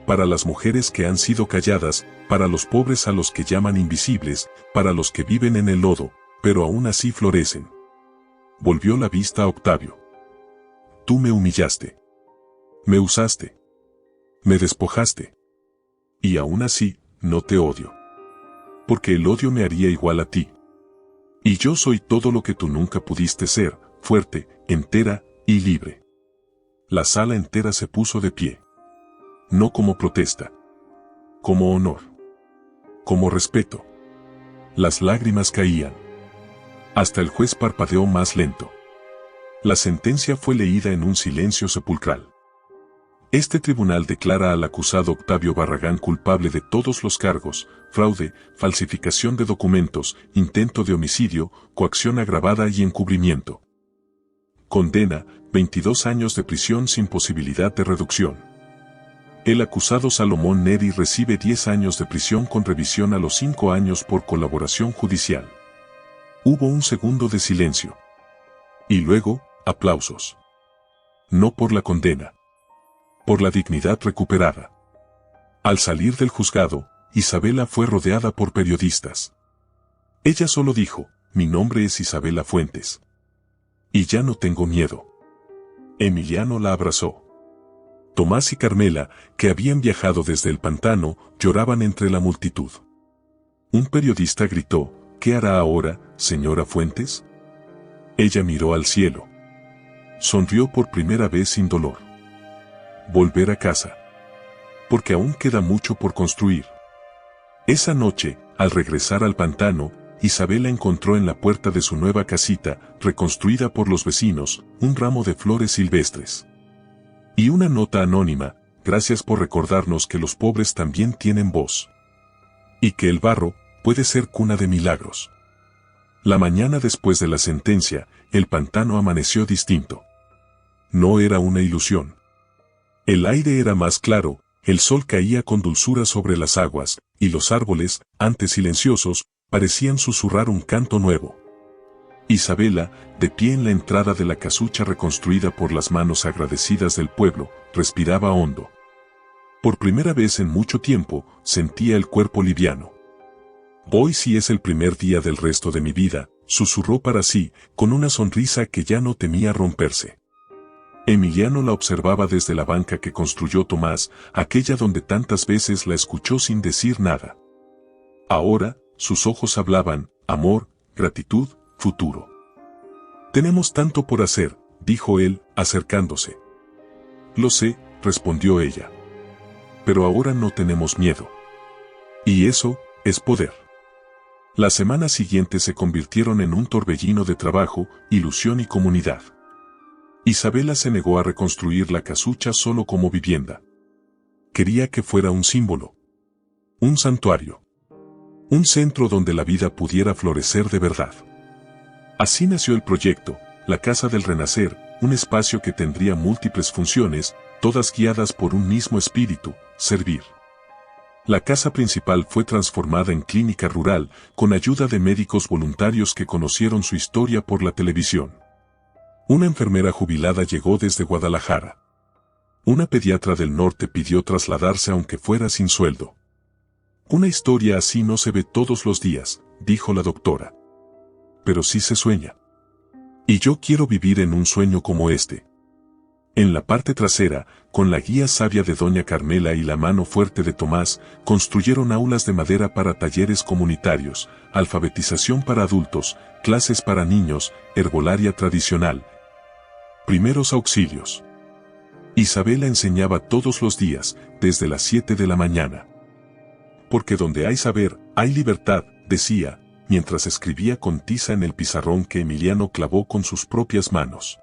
Para las mujeres que han sido calladas, para los pobres a los que llaman invisibles, para los que viven en el lodo, pero aún así florecen. Volvió la vista a Octavio. Tú me humillaste. Me usaste. Me despojaste. Y aún así, no te odio. Porque el odio me haría igual a ti. Y yo soy todo lo que tú nunca pudiste ser, fuerte, entera y libre. La sala entera se puso de pie. No como protesta. Como honor. Como respeto. Las lágrimas caían. Hasta el juez parpadeó más lento. La sentencia fue leída en un silencio sepulcral. Este tribunal declara al acusado Octavio Barragán culpable de todos los cargos: fraude, falsificación de documentos, intento de homicidio, coacción agravada y encubrimiento. Condena, 22 años de prisión sin posibilidad de reducción. El acusado Salomón Neri recibe 10 años de prisión con revisión a los 5 años por colaboración judicial. Hubo un segundo de silencio. Y luego, aplausos. No por la condena. Por la dignidad recuperada. Al salir del juzgado, Isabela fue rodeada por periodistas. Ella solo dijo, mi nombre es Isabela Fuentes. Y ya no tengo miedo. Emiliano la abrazó. Tomás y Carmela, que habían viajado desde el pantano, lloraban entre la multitud. Un periodista gritó, ¿qué hará ahora, señora Fuentes? Ella miró al cielo. Sonrió por primera vez sin dolor. Volver a casa. Porque aún queda mucho por construir. Esa noche, al regresar al pantano, Isabela encontró en la puerta de su nueva casita, reconstruida por los vecinos, un ramo de flores silvestres. Y una nota anónima, gracias por recordarnos que los pobres también tienen voz. Y que el barro puede ser cuna de milagros. La mañana después de la sentencia, el pantano amaneció distinto. No era una ilusión. El aire era más claro, el sol caía con dulzura sobre las aguas, y los árboles, antes silenciosos, parecían susurrar un canto nuevo. Isabela, de pie en la entrada de la casucha reconstruida por las manos agradecidas del pueblo, respiraba hondo. Por primera vez en mucho tiempo, sentía el cuerpo liviano. Hoy sí es el primer día del resto de mi vida, susurró para sí, con una sonrisa que ya no temía romperse. Emiliano la observaba desde la banca que construyó Tomás, aquella donde tantas veces la escuchó sin decir nada. Ahora, sus ojos hablaban, amor, gratitud, futuro. Tenemos tanto por hacer, dijo él, acercándose. Lo sé, respondió ella. Pero ahora no tenemos miedo. Y eso, es poder. Las semanas siguientes se convirtieron en un torbellino de trabajo, ilusión y comunidad. Isabela se negó a reconstruir la casucha solo como vivienda. Quería que fuera un símbolo. Un santuario. Un centro donde la vida pudiera florecer de verdad. Así nació el proyecto, la Casa del Renacer, un espacio que tendría múltiples funciones, todas guiadas por un mismo espíritu, servir. La casa principal fue transformada en clínica rural, con ayuda de médicos voluntarios que conocieron su historia por la televisión. Una enfermera jubilada llegó desde Guadalajara. Una pediatra del norte pidió trasladarse aunque fuera sin sueldo. Una historia así no se ve todos los días, dijo la doctora. Pero sí se sueña. Y yo quiero vivir en un sueño como este. En la parte trasera, con la guía sabia de doña Carmela y la mano fuerte de Tomás, construyeron aulas de madera para talleres comunitarios, alfabetización para adultos, clases para niños, herbolaria tradicional, primeros auxilios. Isabela enseñaba todos los días, desde las 7 de la mañana. Porque donde hay saber, hay libertad, decía, mientras escribía con tiza en el pizarrón que Emiliano clavó con sus propias manos.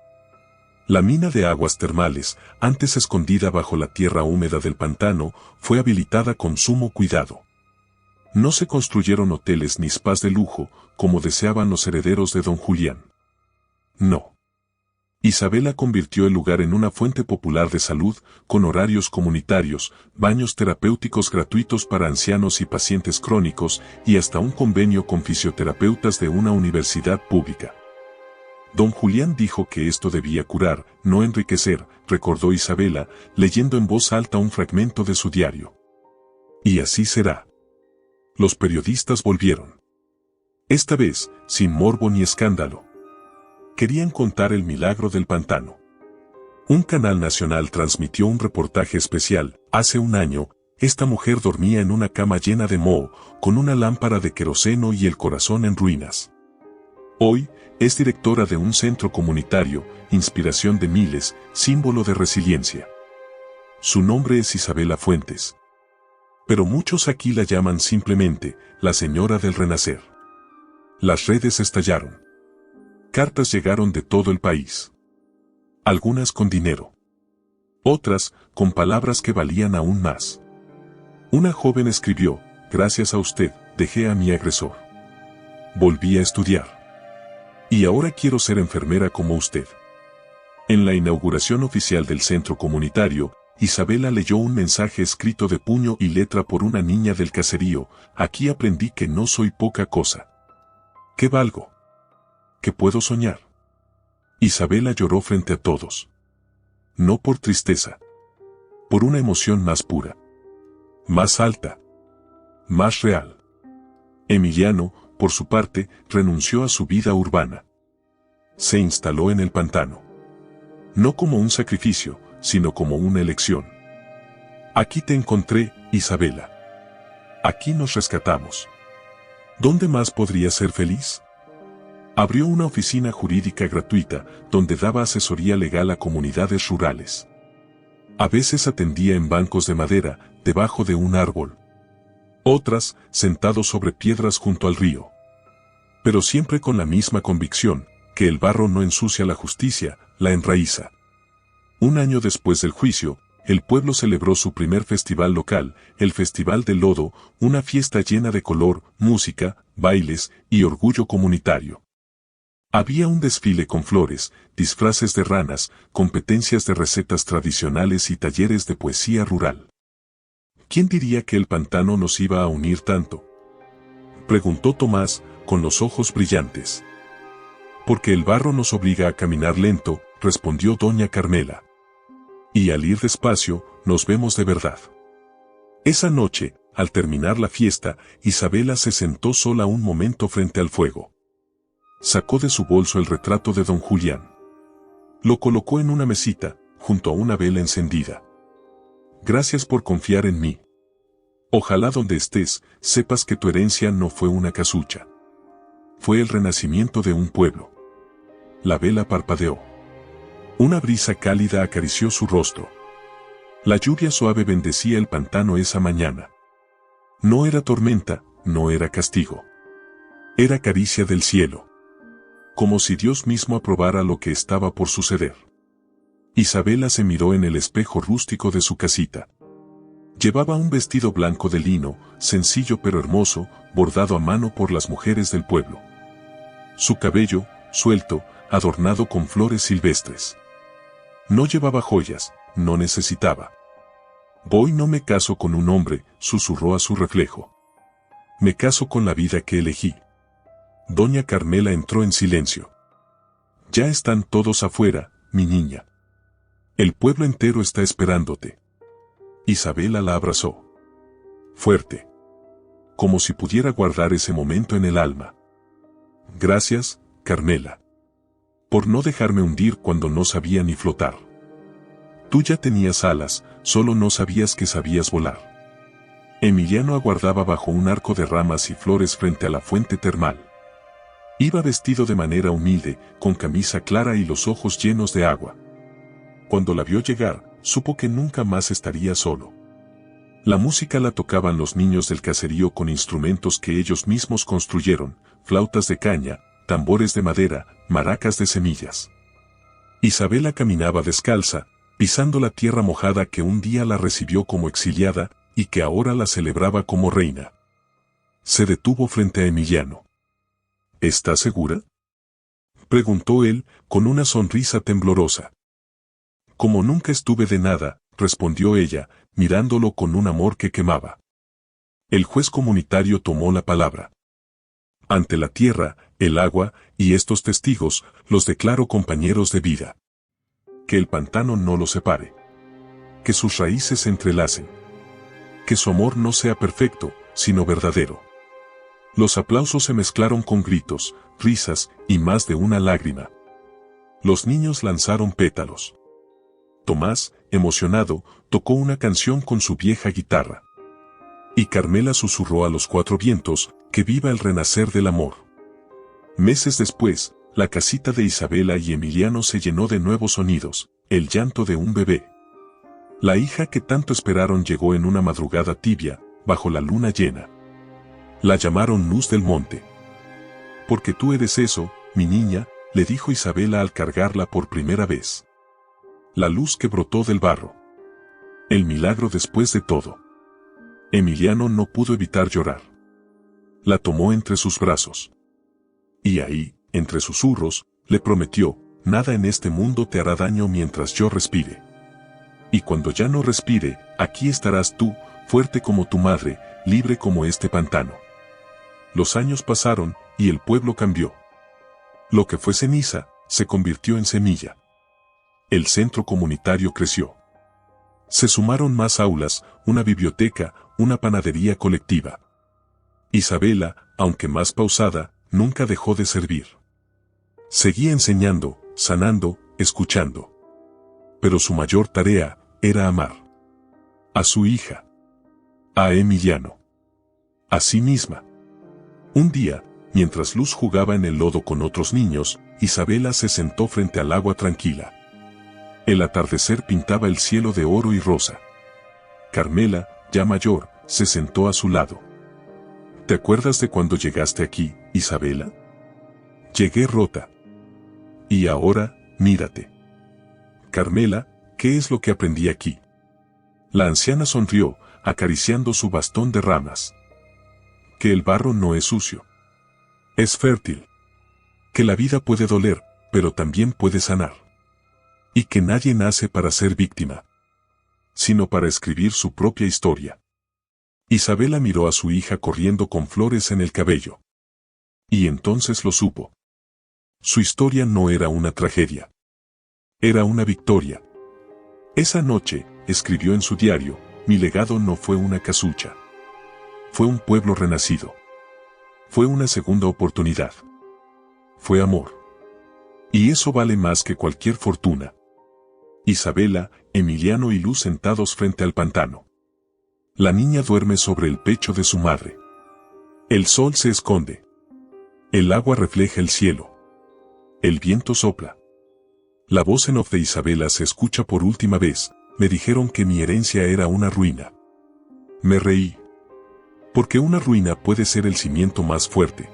La mina de aguas termales, antes escondida bajo la tierra húmeda del pantano, fue habilitada con sumo cuidado. No se construyeron hoteles ni spas de lujo, como deseaban los herederos de don Julián. No. Isabela convirtió el lugar en una fuente popular de salud, con horarios comunitarios, baños terapéuticos gratuitos para ancianos y pacientes crónicos, y hasta un convenio con fisioterapeutas de una universidad pública. Don Julián dijo que esto debía curar, no enriquecer, recordó Isabela, leyendo en voz alta un fragmento de su diario. Y así será. Los periodistas volvieron. Esta vez, sin morbo ni escándalo. Querían contar el milagro del pantano. Un canal nacional transmitió un reportaje especial. Hace un año, esta mujer dormía en una cama llena de moho, con una lámpara de queroseno y el corazón en ruinas. Hoy, es directora de un centro comunitario, inspiración de miles, símbolo de resiliencia. Su nombre es Isabela Fuentes. Pero muchos aquí la llaman simplemente, la señora del renacer. Las redes estallaron. Cartas llegaron de todo el país. Algunas con dinero. Otras, con palabras que valían aún más. Una joven escribió, gracias a usted, dejé a mi agresor. Volví a estudiar. Y ahora quiero ser enfermera como usted. En la inauguración oficial del centro comunitario, Isabela leyó un mensaje escrito de puño y letra por una niña del caserío: aquí aprendí que no soy poca cosa. ¿Qué valgo? ¿Qué puedo soñar? Isabela lloró frente a todos. No por tristeza. Por una emoción más pura. Más alta. Más real. Emiliano, por su parte, renunció a su vida urbana. Se instaló en el pantano. No como un sacrificio, sino como una elección. Aquí te encontré, Isabela. Aquí nos rescatamos. ¿Dónde más podría ser feliz? Abrió una oficina jurídica gratuita, donde daba asesoría legal a comunidades rurales. A veces atendía en bancos de madera, debajo de un árbol. Otras, sentado sobre piedras junto al río. Pero siempre con la misma convicción, que el barro no ensucia la justicia, la enraiza. Un año después del juicio, el pueblo celebró su primer festival local, el Festival del Lodo, una fiesta llena de color, música, bailes y orgullo comunitario. Había un desfile con flores, disfraces de ranas, competencias de recetas tradicionales y talleres de poesía rural. ¿Quién diría que el pantano nos iba a unir tanto?, preguntó Tomás, con los ojos brillantes. Porque el barro nos obliga a caminar lento, respondió doña Carmela. Y al ir despacio, nos vemos de verdad. Esa noche, al terminar la fiesta, Isabela se sentó sola un momento frente al fuego. Sacó de su bolso el retrato de don Julián. Lo colocó en una mesita, junto a una vela encendida. Gracias por confiar en mí. Ojalá donde estés, sepas que tu herencia no fue una casucha. Fue el renacimiento de un pueblo. La vela parpadeó. Una brisa cálida acarició su rostro. La lluvia suave bendecía el pantano esa mañana. No era tormenta, no era castigo. Era caricia del cielo. Como si Dios mismo aprobara lo que estaba por suceder. Isabela se miró en el espejo rústico de su casita. Llevaba un vestido blanco de lino, sencillo pero hermoso, bordado a mano por las mujeres del pueblo. Su cabello, suelto, adornado con flores silvestres. No llevaba joyas, no necesitaba. Voy, no me caso con un hombre, susurró a su reflejo. Me caso con la vida que elegí. Doña Carmela entró en silencio. Ya están todos afuera, mi niña. El pueblo entero está esperándote. Isabela la abrazó. Fuerte. Como si pudiera guardar ese momento en el alma. Gracias, Carmela. Por no dejarme hundir cuando no sabía ni flotar. Tú ya tenías alas, solo no sabías que sabías volar. Emiliano aguardaba bajo un arco de ramas y flores frente a la fuente termal. Iba vestido de manera humilde, con camisa clara y los ojos llenos de agua. Cuando la vio llegar, supo que nunca más estaría solo. La música la tocaban los niños del caserío con instrumentos que ellos mismos construyeron, flautas de caña, tambores de madera, maracas de semillas. Isabela caminaba descalza, pisando la tierra mojada que un día la recibió como exiliada, y que ahora la celebraba como reina. Se detuvo frente a Emiliano. ¿Estás segura?, preguntó él, con una sonrisa temblorosa. Como nunca estuve de nada, respondió ella, mirándolo con un amor que quemaba. El juez comunitario tomó la palabra. Ante la tierra, el agua, y estos testigos, los declaro compañeros de vida. Que el pantano no los separe. Que sus raíces se entrelacen. Que su amor no sea perfecto, sino verdadero. Los aplausos se mezclaron con gritos, risas, y más de una lágrima. Los niños lanzaron pétalos. Tomás, emocionado, tocó una canción con su vieja guitarra. Y Carmela susurró a los cuatro vientos, que viva el renacer del amor. Meses después, la casita de Isabela y Emiliano se llenó de nuevos sonidos, el llanto de un bebé. La hija que tanto esperaron llegó en una madrugada tibia, bajo la luna llena. La llamaron Luz del Monte. Porque tú eres eso, mi niña, le dijo Isabela al cargarla por primera vez. La luz que brotó del barro. El milagro después de todo. Emiliano no pudo evitar llorar. La tomó entre sus brazos. Y ahí, entre susurros, le prometió, nada en este mundo te hará daño mientras yo respire. Y cuando ya no respire, aquí estarás tú, fuerte como tu madre, libre como este pantano. Los años pasaron, y el pueblo cambió. Lo que fue ceniza, se convirtió en semilla. El centro comunitario creció. Se sumaron más aulas, una biblioteca, una panadería colectiva. Isabela, aunque más pausada, nunca dejó de servir. Seguía enseñando, sanando, escuchando. Pero su mayor tarea era amar. A su hija. A Emiliano. A sí misma. Un día, mientras Luz jugaba en el lodo con otros niños, Isabela se sentó frente al agua tranquila. El atardecer pintaba el cielo de oro y rosa. Carmela, ya mayor, se sentó a su lado. ¿Te acuerdas de cuando llegaste aquí, Isabela? Llegué rota. Y ahora, mírate. Carmela, ¿qué es lo que aprendí aquí? La anciana sonrió, acariciando su bastón de ramas. Que el barro no es sucio. Es fértil. Que la vida puede doler, pero también puede sanar. Y que nadie nace para ser víctima, sino para escribir su propia historia. Isabela miró a su hija corriendo con flores en el cabello. Y entonces lo supo. Su historia no era una tragedia. Era una victoria. Esa noche, escribió en su diario, mi legado no fue una casucha. Fue un pueblo renacido. Fue una segunda oportunidad. Fue amor. Y eso vale más que cualquier fortuna. Isabela, Emiliano y Luz sentados frente al pantano. La niña duerme sobre el pecho de su madre. El sol se esconde. El agua refleja el cielo. El viento sopla. La voz en off de Isabela se escucha por última vez. Me dijeron que mi herencia era una ruina. Me reí. Porque una ruina puede ser el cimiento más fuerte.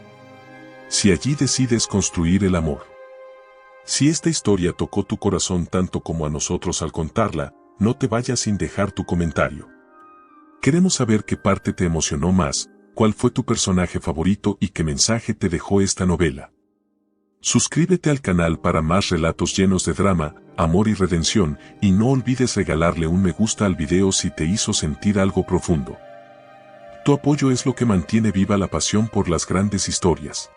Si allí decides construir el amor. Si esta historia tocó tu corazón tanto como a nosotros al contarla, no te vayas sin dejar tu comentario. Queremos saber qué parte te emocionó más, cuál fue tu personaje favorito y qué mensaje te dejó esta novela. Suscríbete al canal para más relatos llenos de drama, amor y redención, y no olvides regalarle un me gusta al video si te hizo sentir algo profundo. Tu apoyo es lo que mantiene viva la pasión por las grandes historias.